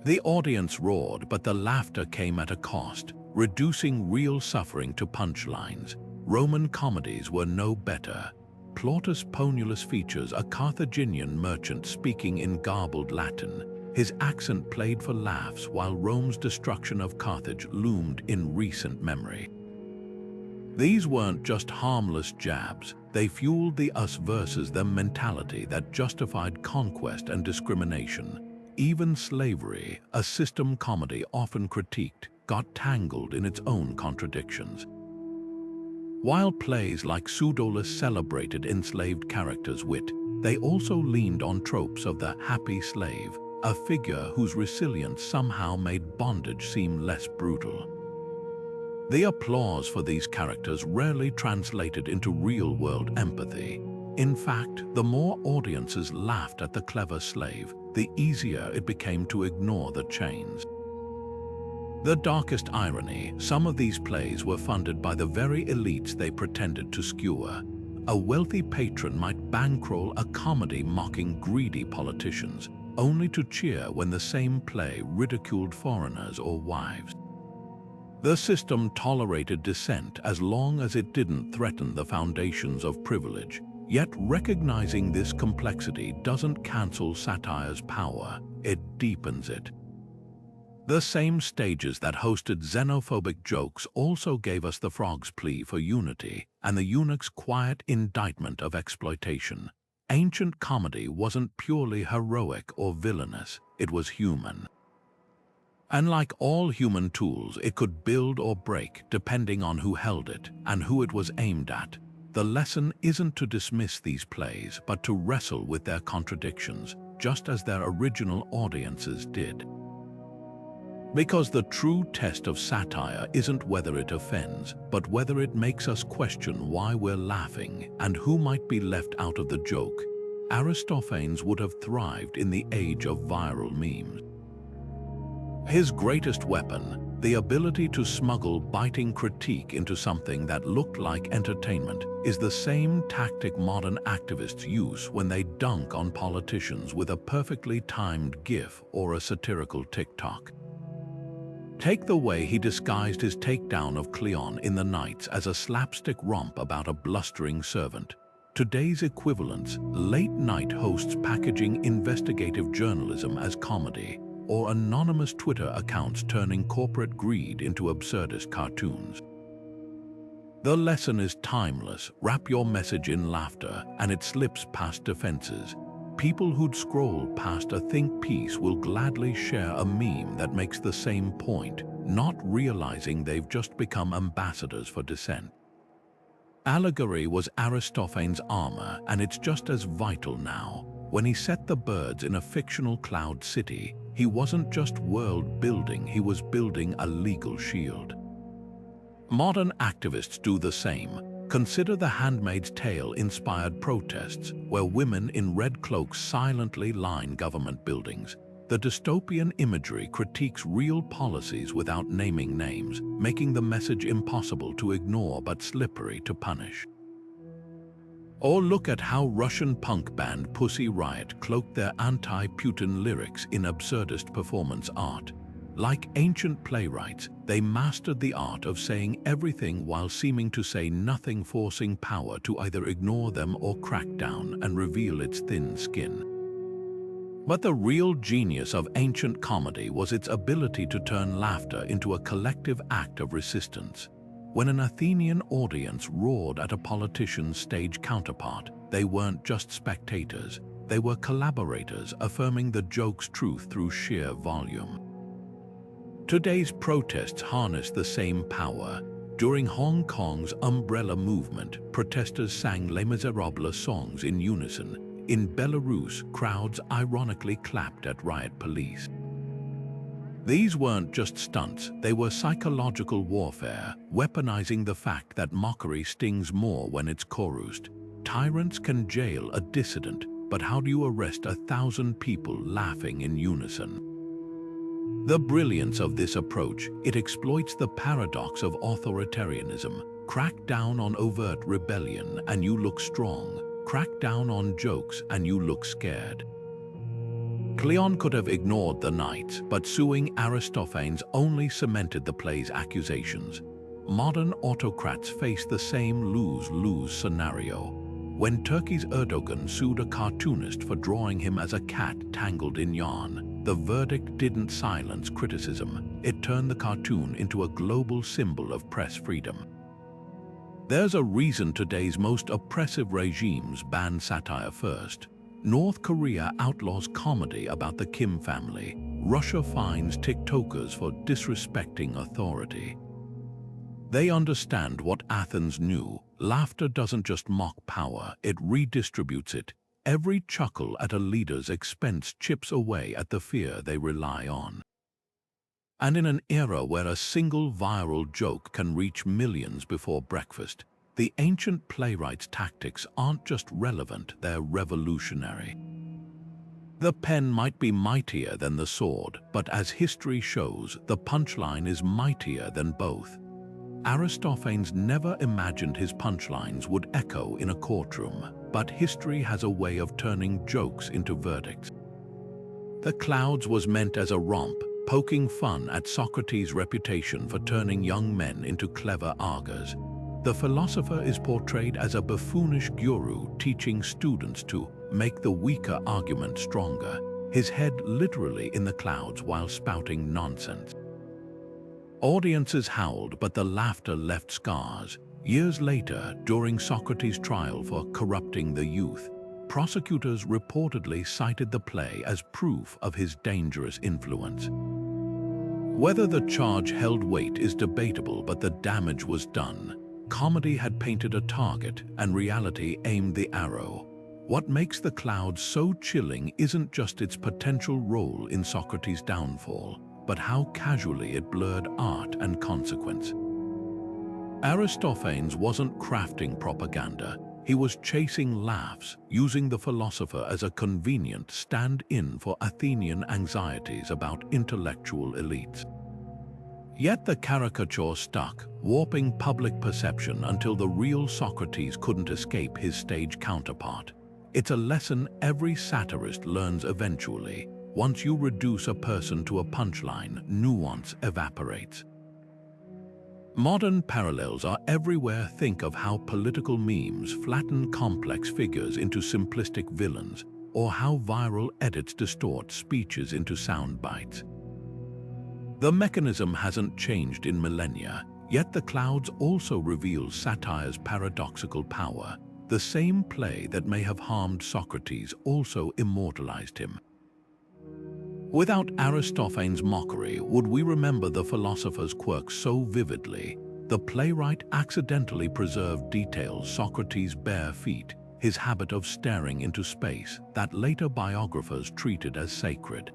The audience roared, but the laughter came at a cost, reducing real suffering to punchlines. Roman comedies were no better. Plautus Ponulus features a Carthaginian merchant speaking in garbled Latin. His accent played for laughs while Rome's destruction of Carthage loomed in recent memory. These weren't just harmless jabs, they fueled the us versus them mentality that justified conquest and discrimination. Even slavery, a system comedy often critiqued, got tangled in its own contradictions. While plays like Pseudolus celebrated enslaved characters' wit, they also leaned on tropes of the happy slave, a figure whose resilience somehow made bondage seem less brutal. The applause for these characters rarely translated into real-world empathy. In fact, the more audiences laughed at the clever slave, the easier it became to ignore the chains. The darkest irony, some of these plays were funded by the very elites they pretended to skewer. A wealthy patron might bankroll a comedy mocking greedy politicians, only to cheer when the same play ridiculed foreigners or wives. The system tolerated dissent as long as it didn't threaten the foundations of privilege. Yet recognizing this complexity doesn't cancel satire's power, it deepens it. The same stages that hosted xenophobic jokes also gave us the frog's plea for unity and the eunuch's quiet indictment of exploitation. Ancient comedy wasn't purely heroic or villainous, it was human. And like all human tools, it could build or break depending on who held it and who it was aimed at. The lesson isn't to dismiss these plays, but to wrestle with their contradictions, just as their original audiences did. Because the true test of satire isn't whether it offends, but whether it makes us question why we're laughing and who might be left out of the joke. Aristophanes would have thrived in the age of viral memes. His greatest weapon, the ability to smuggle biting critique into something that looked like entertainment, is the same tactic modern activists use when they dunk on politicians with a perfectly timed GIF or a satirical TikTok. Take the way he disguised his takedown of Cleon in the Knights as a slapstick romp about a blustering servant. Today's equivalents, late-night hosts packaging investigative journalism as comedy, or anonymous Twitter accounts turning corporate greed into absurdist cartoons. The lesson is timeless. Wrap your message in laughter, and it slips past defenses. People who'd scroll past a think piece will gladly share a meme that makes the same point, not realizing they've just become ambassadors for Dissent. Allegory was Aristophanes' armor, and it's just as vital now. When he set the birds in a fictional cloud city, he wasn't just world building, he was building a legal shield. Modern activists do the same. Consider the Handmaid's Tale-inspired protests, where women in red cloaks silently line government buildings. The dystopian imagery critiques real policies without naming names, making the message impossible to ignore but slippery to punish. Or look at how Russian punk band Pussy Riot cloaked their anti-Putin lyrics in absurdist performance art. Like ancient playwrights, they mastered the art of saying everything while seeming to say nothing, forcing power to either ignore them or crack down and reveal its thin skin. But the real genius of ancient comedy was its ability to turn laughter into a collective act of resistance. When an Athenian audience roared at a politician's stage counterpart, they weren't just spectators, they were collaborators, affirming the joke's truth through sheer volume. Today's protests harness the same power. During Hong Kong's Umbrella Movement, protesters sang Les Miserables songs in unison. In Belarus, crowds ironically clapped at riot police. These weren't just stunts, they were psychological warfare, weaponizing the fact that mockery stings more when it's chorused. Tyrants can jail a dissident, but how do you arrest 1,000 people laughing in unison? The brilliance of this approach, it exploits the paradox of authoritarianism. Crack down on overt rebellion and you look strong. Crack down on jokes and you look scared. Cleon could have ignored the Knights, but suing Aristophanes only cemented the play's accusations. Modern autocrats face the same lose-lose scenario. When Turkey's Erdogan sued a cartoonist for drawing him as a cat tangled in yarn, the verdict didn't silence criticism. It turned the cartoon into a global symbol of press freedom. There's a reason today's most oppressive regimes ban satire first. North Korea outlaws comedy about the Kim family. Russia fines TikTokers for disrespecting authority. They understand what Athens knew. Laughter doesn't just mock power, it redistributes it. Every chuckle at a leader's expense chips away at the fear they rely on. And in an era where a single viral joke can reach millions before breakfast, the ancient playwrights' tactics aren't just relevant, they're revolutionary. The pen might be mightier than the sword, but as history shows, the punchline is mightier than both. Aristophanes never imagined his punchlines would echo in a courtroom, but history has a way of turning jokes into verdicts. The Clouds was meant as a romp, poking fun at Socrates' reputation for turning young men into clever arguers. The philosopher is portrayed as a buffoonish guru teaching students to make the weaker argument stronger, his head literally in the clouds while spouting nonsense. Audiences howled, but the laughter left scars. Years later, during Socrates' trial for corrupting the youth, prosecutors reportedly cited the play as proof of his dangerous influence. Whether the charge held weight is debatable, but the damage was done. Comedy had painted a target and reality aimed the arrow. What makes the clouds so chilling isn't just its potential role in Socrates' downfall, but how casually it blurred art and consequence. Aristophanes wasn't crafting propaganda. He was chasing laughs, using the philosopher as a convenient stand-in for Athenian anxieties about intellectual elites. Yet the caricature stuck, warping public perception until the real Socrates couldn't escape his stage counterpart. It's a lesson every satirist learns eventually. Once you reduce a person to a punchline, nuance evaporates. Modern parallels are everywhere. Think of how political memes flatten complex figures into simplistic villains, or how viral edits distort speeches into sound bites. The mechanism hasn't changed in millennia, yet the clouds also reveal satire's paradoxical power. The same play that may have harmed Socrates also immortalized him. Without Aristophanes' mockery, would we remember the philosopher's quirks so vividly? The playwright accidentally preserved details: Socrates' bare feet, his habit of staring into space, that later biographers treated as sacred.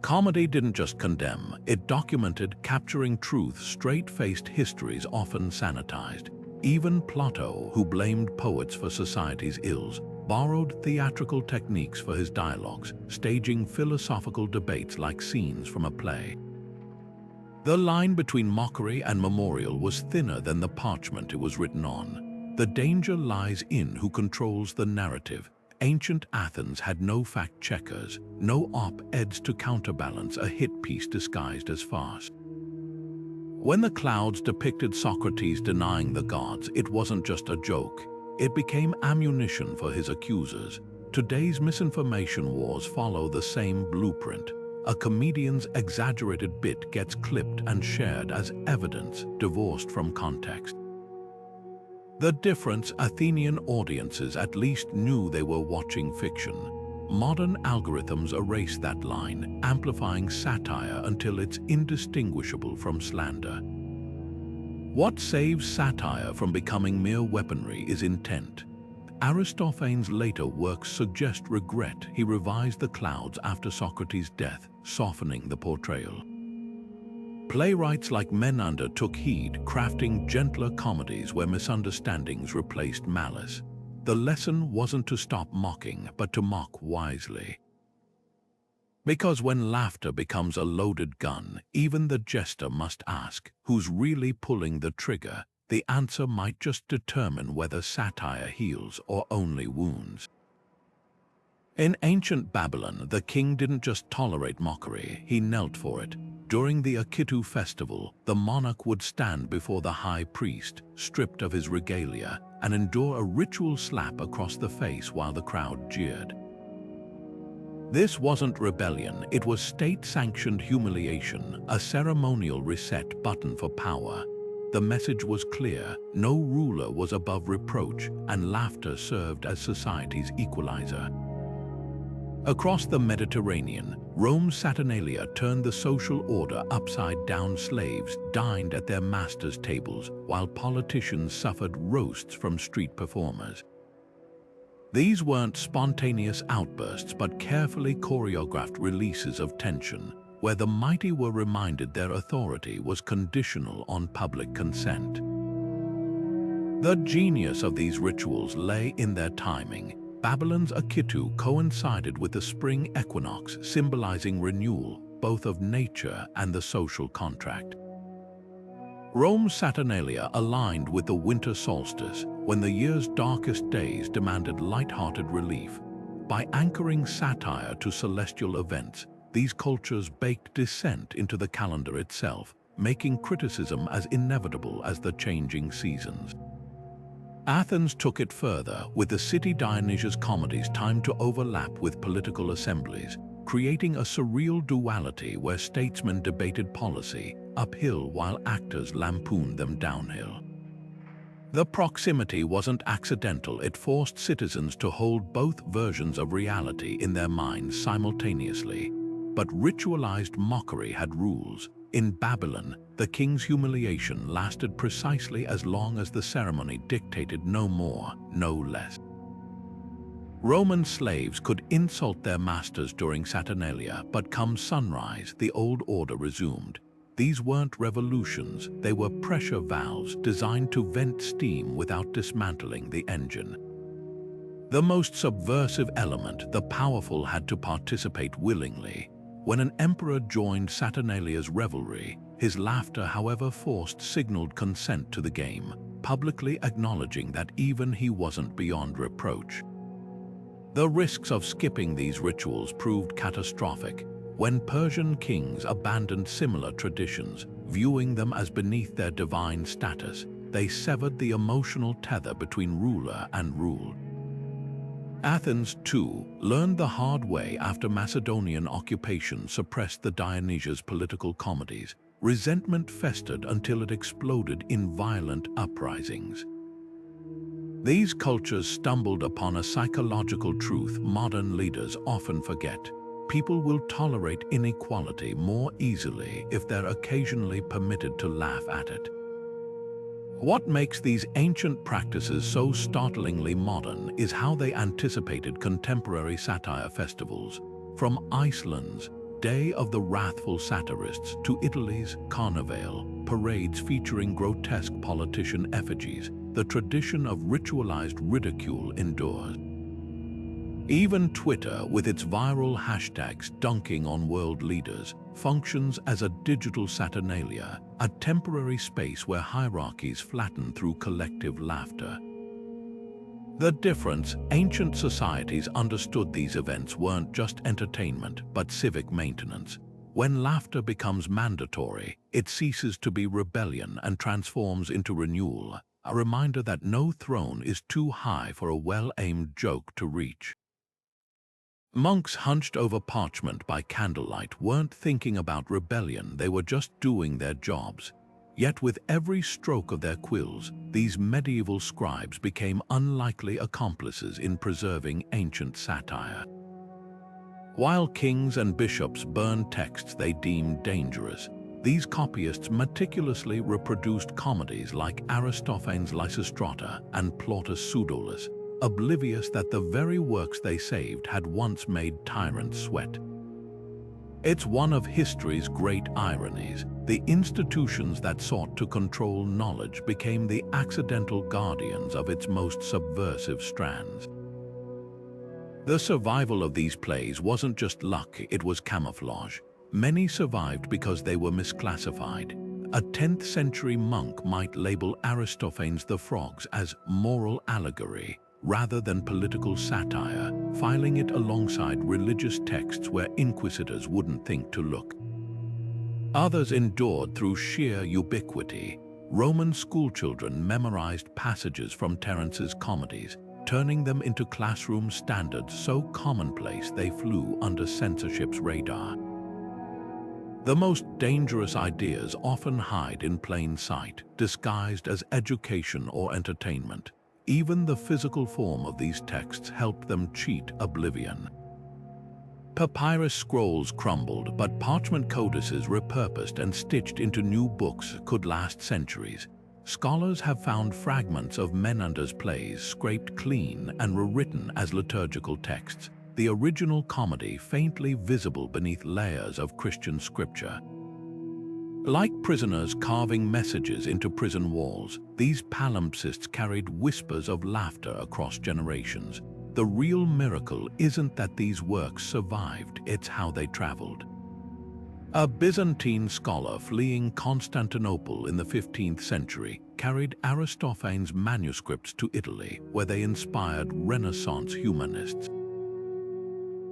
Comedy didn't just condemn, it documented, capturing truth. Straight-faced histories often sanitized. Even Plato, who blamed poets for society's ills, borrowed theatrical techniques for his dialogues, staging philosophical debates like scenes from a play. The line between mockery and memorial was thinner than the parchment it was written on. The danger lies in who controls the narrative. Ancient Athens had no fact-checkers, no op-eds to counterbalance a hit piece disguised as farce. When the clouds depicted Socrates denying the gods, it wasn't just a joke. It became ammunition for his accusers. Today's misinformation wars follow the same blueprint. A comedian's exaggerated bit gets clipped and shared as evidence, divorced from context. The difference: Athenian audiences at least knew they were watching fiction. Modern algorithms erase that line, amplifying satire until it's indistinguishable from slander. What saves satire from becoming mere weaponry is intent. Aristophanes' later works suggest regret. He revised the clouds after Socrates' death, softening the portrayal. Playwrights like Menander took heed, crafting gentler comedies where misunderstandings replaced malice. The lesson wasn't to stop mocking, but to mock wisely. Because when laughter becomes a loaded gun, even the jester must ask, who's really pulling the trigger? The answer might just determine whether satire heals or only wounds. In ancient Babylon, the king didn't just tolerate mockery, he knelt for it. During the Akitu festival, the monarch would stand before the high priest, stripped of his regalia, and endure a ritual slap across the face while the crowd jeered. This wasn't rebellion, it was state-sanctioned humiliation, a ceremonial reset button for power. The message was clear: no ruler was above reproach, and laughter served as society's equalizer. Across the Mediterranean, Rome's Saturnalia turned the social order upside down. Slaves dined at their masters' tables, while politicians suffered roasts from street performers. These weren't spontaneous outbursts, but carefully choreographed releases of tension, where the mighty were reminded their authority was conditional on public consent. The genius of these rituals lay in their timing. Babylon's Akitu coincided with the spring equinox, symbolizing renewal, both of nature and the social contract. Rome's Saturnalia aligned with the winter solstice, when the year's darkest days demanded light-hearted relief. By anchoring satire to celestial events, these cultures baked dissent into the calendar itself, making criticism as inevitable as the changing seasons. Athens took it further, with the city Dionysia's comedies timed to overlap with political assemblies, creating a surreal duality where statesmen debated policy uphill while actors lampooned them downhill. The proximity wasn't accidental, it forced citizens to hold both versions of reality in their minds simultaneously. But ritualized mockery had rules. In Babylon, the king's humiliation lasted precisely as long as the ceremony dictated, no more, no less. Roman slaves could insult their masters during Saturnalia, but come sunrise, the old order resumed. These weren't revolutions, they were pressure valves designed to vent steam without dismantling the engine. The most subversive element, the powerful, had to participate willingly. When an emperor joined Saturnalia's revelry, his laughter, however forced, signaled consent to the game, publicly acknowledging that even he wasn't beyond reproach. The risks of skipping these rituals proved catastrophic. When Persian kings abandoned similar traditions, viewing them as beneath their divine status, they severed the emotional tether between ruler and ruled. Athens, too, learned the hard way after Macedonian occupation suppressed the Dionysia's political comedies. Resentment festered until it exploded in violent uprisings. These cultures stumbled upon a psychological truth modern leaders often forget. People will tolerate inequality more easily if they're occasionally permitted to laugh at it. What makes these ancient practices so startlingly modern is how they anticipated contemporary satire festivals. From Iceland's Day of the Wrathful Satirists to Italy's Carnival, parades featuring grotesque politician effigies, the tradition of ritualized ridicule endures. Even Twitter, with its viral hashtags dunking on world leaders, functions as a digital Saturnalia, a temporary space where hierarchies flatten through collective laughter. The difference: ancient societies understood these events weren't just entertainment, but civic maintenance. When laughter becomes mandatory, it ceases to be rebellion and transforms into renewal, a reminder that no throne is too high for a well-aimed joke to reach. Monks hunched over parchment by candlelight weren't thinking about rebellion, they were just doing their jobs. Yet with every stroke of their quills, these medieval scribes became unlikely accomplices in preserving ancient satire. While kings and bishops burned texts they deemed dangerous, these copyists meticulously reproduced comedies like Aristophanes' Lysistrata and Plautus' Pseudolus, oblivious that the very works they saved had once made tyrants sweat. It's one of history's great ironies. The institutions that sought to control knowledge became the accidental guardians of its most subversive strands. The survival of these plays wasn't just luck, it was camouflage. Many survived because they were misclassified. A 10th century monk might label Aristophanes the Frogs as moral allegory rather than political satire, filing it alongside religious texts where inquisitors wouldn't think to look. Others endured through sheer ubiquity. Roman schoolchildren memorized passages from Terence's comedies, turning them into classroom standards so commonplace they flew under censorship's radar. The most dangerous ideas often hide in plain sight, disguised as education or entertainment. Even the physical form of these texts helped them cheat oblivion. Papyrus scrolls crumbled, but parchment codices repurposed and stitched into new books could last centuries. Scholars have found fragments of Menander's plays scraped clean and rewritten as liturgical texts, the original comedy faintly visible beneath layers of Christian scripture. Like prisoners carving messages into prison walls, these palimpsests carried whispers of laughter across generations. The real miracle isn't that these works survived, it's how they traveled. A Byzantine scholar fleeing Constantinople in the 15th century carried Aristophanes' manuscripts to Italy, where they inspired Renaissance humanists.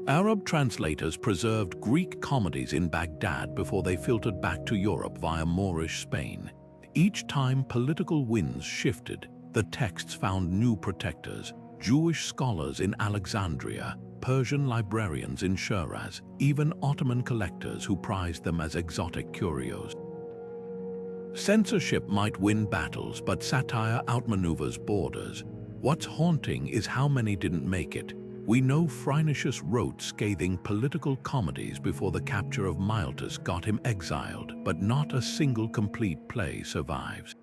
Arab translators preserved Greek comedies in Baghdad before they filtered back to Europe via Moorish Spain. Each time political winds shifted, the texts found new protectors: Jewish scholars in Alexandria, Persian librarians in Shiraz, even Ottoman collectors who prized them as exotic curios. Censorship might win battles, but satire outmaneuvers borders. What's haunting is how many didn't make it. We know Phrynichus wrote scathing political comedies before the capture of Miletus got him exiled, but not a single complete play survives.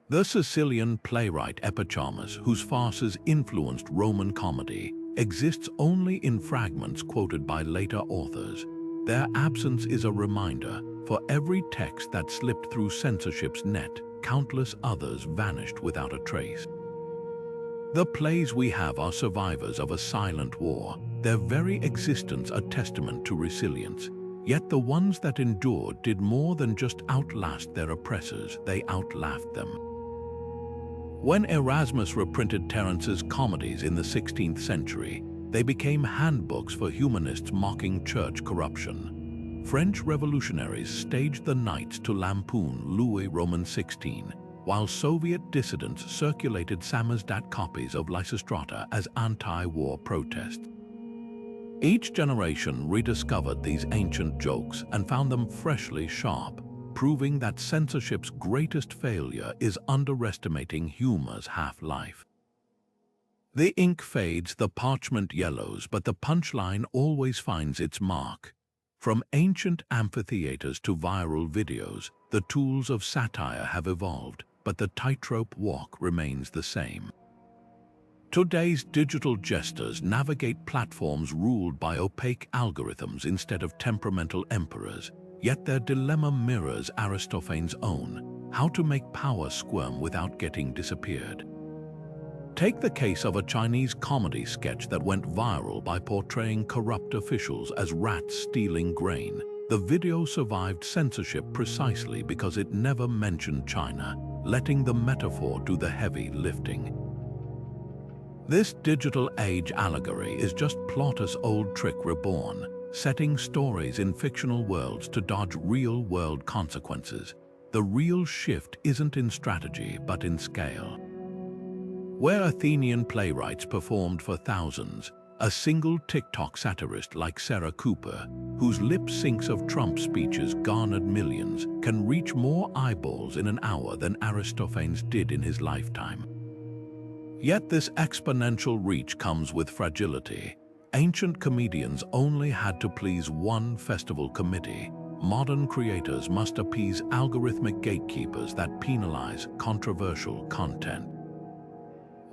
The Sicilian playwright Epicharmus, whose farces influenced Roman comedy, exists only in fragments quoted by later authors. Their absence is a reminder: for every text that slipped through censorship's net, countless others vanished without a trace. The plays we have are survivors of a silent war, their very existence a testament to resilience. Yet the ones that endured did more than just outlast their oppressors, they outlaughed them. When Erasmus reprinted Terence's comedies in the 16th century, they became handbooks for humanists mocking church corruption. French revolutionaries staged the Knights to lampoon Louis Roman XVI, while Soviet dissidents circulated samizdat copies of Lysistrata as anti-war protests. Each generation rediscovered these ancient jokes and found them freshly sharp, proving that censorship's greatest failure is underestimating humor's half-life. The ink fades, the parchment yellows, but the punchline always finds its mark. From ancient amphitheaters to viral videos, the tools of satire have evolved, but the tightrope walk remains the same. Today's digital jesters navigate platforms ruled by opaque algorithms instead of temperamental emperors, yet their dilemma mirrors Aristophanes' own: how to make power squirm without getting disappeared. Take the case of a Chinese comedy sketch that went viral by portraying corrupt officials as rats stealing grain. The video survived censorship precisely because it never mentioned China, letting the metaphor do the heavy lifting. This digital age allegory is just Plautus' old trick reborn, setting stories in fictional worlds to dodge real-world consequences. The real shift isn't in strategy, but in scale. Where Athenian playwrights performed for thousands, a single TikTok satirist like Sarah Cooper, whose lip syncs of Trump speeches garnered millions, can reach more eyeballs in an hour than Aristophanes did in his lifetime. Yet this exponential reach comes with fragility. Ancient comedians only had to please one festival committee. Modern creators must appease algorithmic gatekeepers that penalize controversial content.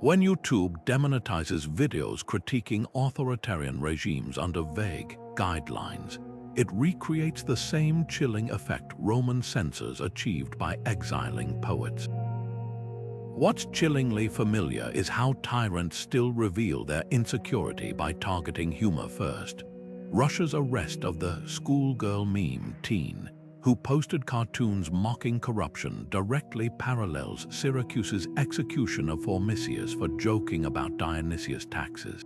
When YouTube demonetizes videos critiquing authoritarian regimes under vague guidelines, it recreates the same chilling effect Roman censors achieved by exiling poets. What's chillingly familiar is how tyrants still reveal their insecurity by targeting humor first. Russia's arrest of the schoolgirl meme teen, who posted cartoons mocking corruption, directly parallels Syracuse's execution of Formicius for joking about Dionysia's taxes.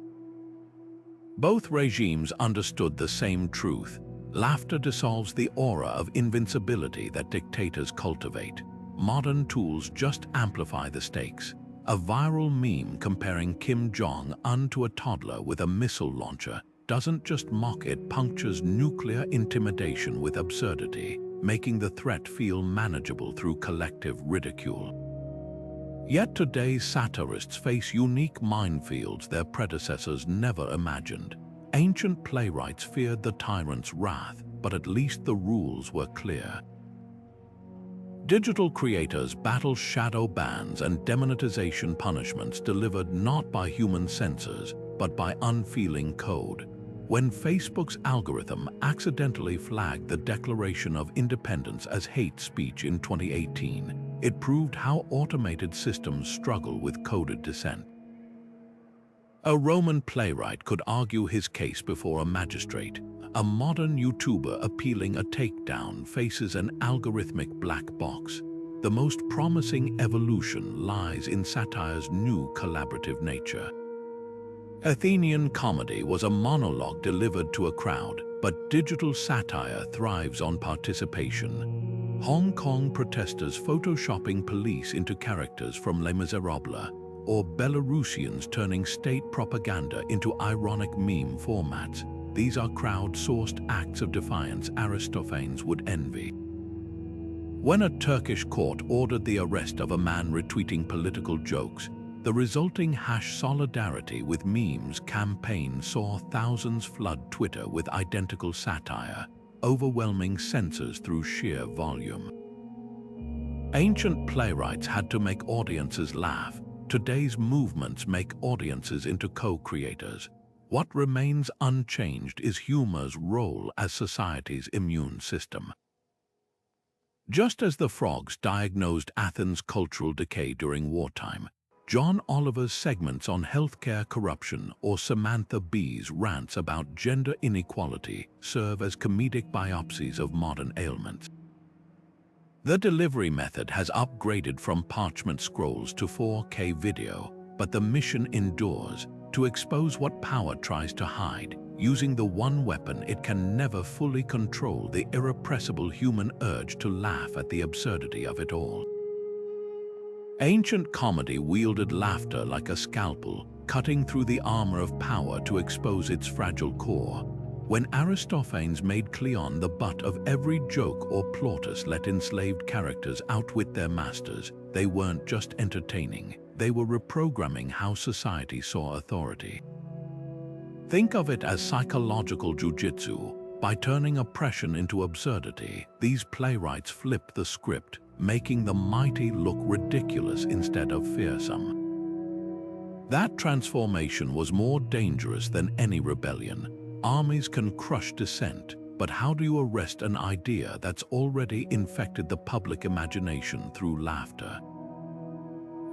Both regimes understood the same truth: laughter dissolves the aura of invincibility that dictators cultivate. Modern tools just amplify the stakes. A viral meme comparing Kim Jong-un to a toddler with a missile launcher doesn't just mock, it punctures nuclear intimidation with absurdity, making the threat feel manageable through collective ridicule. Yet today's satirists face unique minefields their predecessors never imagined. Ancient playwrights feared the tyrant's wrath, but at least the rules were clear. Digital creators battle shadow bans and demonetization punishments delivered not by human censors, but by unfeeling code. When Facebook's algorithm accidentally flagged the Declaration of Independence as hate speech in 2018, it proved how automated systems struggle with coded dissent. A Roman playwright could argue his case before a magistrate. A modern YouTuber appealing a takedown faces an algorithmic black box. The most promising evolution lies in satire's new collaborative nature. Athenian comedy was a monologue delivered to a crowd, but digital satire thrives on participation. Hong Kong protesters photoshopping police into characters from Les Miserables, or Belarusians turning state propaganda into ironic meme formats. These are crowd-sourced acts of defiance Aristophanes would envy. When a Turkish court ordered the arrest of a man retweeting political jokes, The resulting #solidarity with memes campaign saw thousands flood Twitter with identical satire, overwhelming censors through sheer volume. Ancient playwrights had to make audiences laugh. Today's movements make audiences into co-creators. What remains unchanged is humor's role as society's immune system. Just as the Frogs diagnosed Athens' cultural decay during wartime, John Oliver's segments on healthcare corruption or Samantha Bee's rants about gender inequality serve as comedic biopsies of modern ailments. The delivery method has upgraded from parchment scrolls to 4K video, but the mission endures: to expose what power tries to hide, using the one weapon it can never fully control, the irrepressible human urge to laugh at the absurdity of it all. Ancient comedy wielded laughter like a scalpel, cutting through the armor of power to expose its fragile core. When Aristophanes made Cleon the butt of every joke or Plautus let enslaved characters outwit their masters, they weren't just entertaining, they were reprogramming how society saw authority. Think of it as psychological jujitsu. By turning oppression into absurdity, these playwrights flipped the script, making the mighty look ridiculous instead of fearsome. That transformation was more dangerous than any rebellion. Armies can crush dissent, but how do you arrest an idea that's already infected the public imagination through laughter?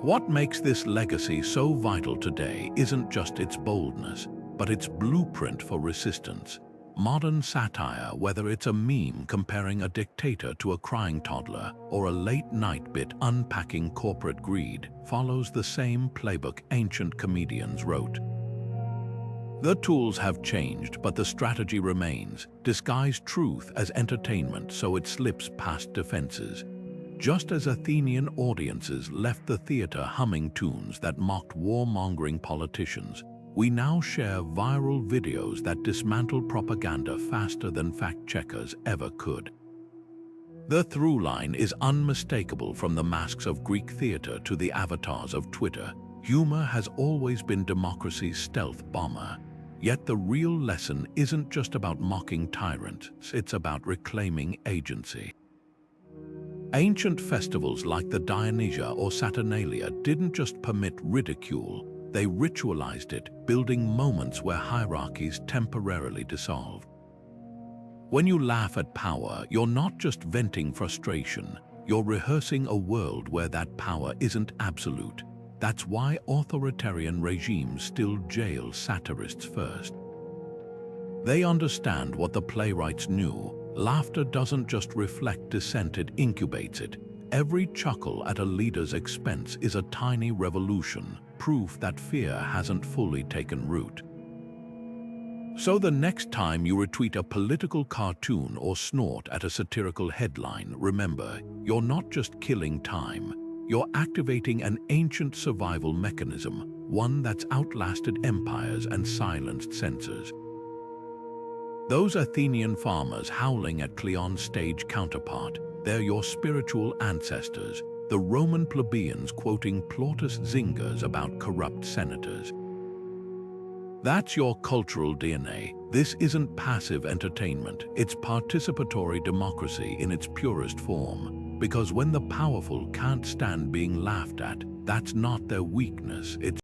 What makes this legacy so vital today isn't just its boldness, but its blueprint for resistance. Modern satire, whether it's a meme comparing a dictator to a crying toddler or a late-night bit unpacking corporate greed, follows the same playbook ancient comedians wrote. The tools have changed, but the strategy remains: disguise truth as entertainment so it slips past defenses. Just as Athenian audiences left the theater humming tunes that mocked warmongering politicians, we now share viral videos that dismantle propaganda faster than fact-checkers ever could. The through line is unmistakable. From the masks of Greek theater to the avatars of Twitter, humor has always been democracy's stealth bomber. Yet the real lesson isn't just about mocking tyrants, it's about reclaiming agency. Ancient festivals like the Dionysia or Saturnalia didn't just permit ridicule, they ritualized it, building moments where hierarchies temporarily dissolved. When you laugh at power, you're not just venting frustration, you're rehearsing a world where that power isn't absolute. That's why authoritarian regimes still jail satirists first. They understand what the playwrights knew: laughter doesn't just reflect dissent, it incubates it. Every chuckle at a leader's expense is a tiny revolution, proof that fear hasn't fully taken root. So the next time you retweet a political cartoon or snort at a satirical headline, remember, you're not just killing time, you're activating an ancient survival mechanism, one that's outlasted empires and silenced censors. Those Athenian farmers howling at Cleon's stage counterpart, they're your spiritual ancestors. The Roman plebeians quoting Plautus' zingers about corrupt senators. That's your cultural DNA. This isn't passive entertainment, it's participatory democracy in its purest form. Because when the powerful can't stand being laughed at, that's not their weakness, it's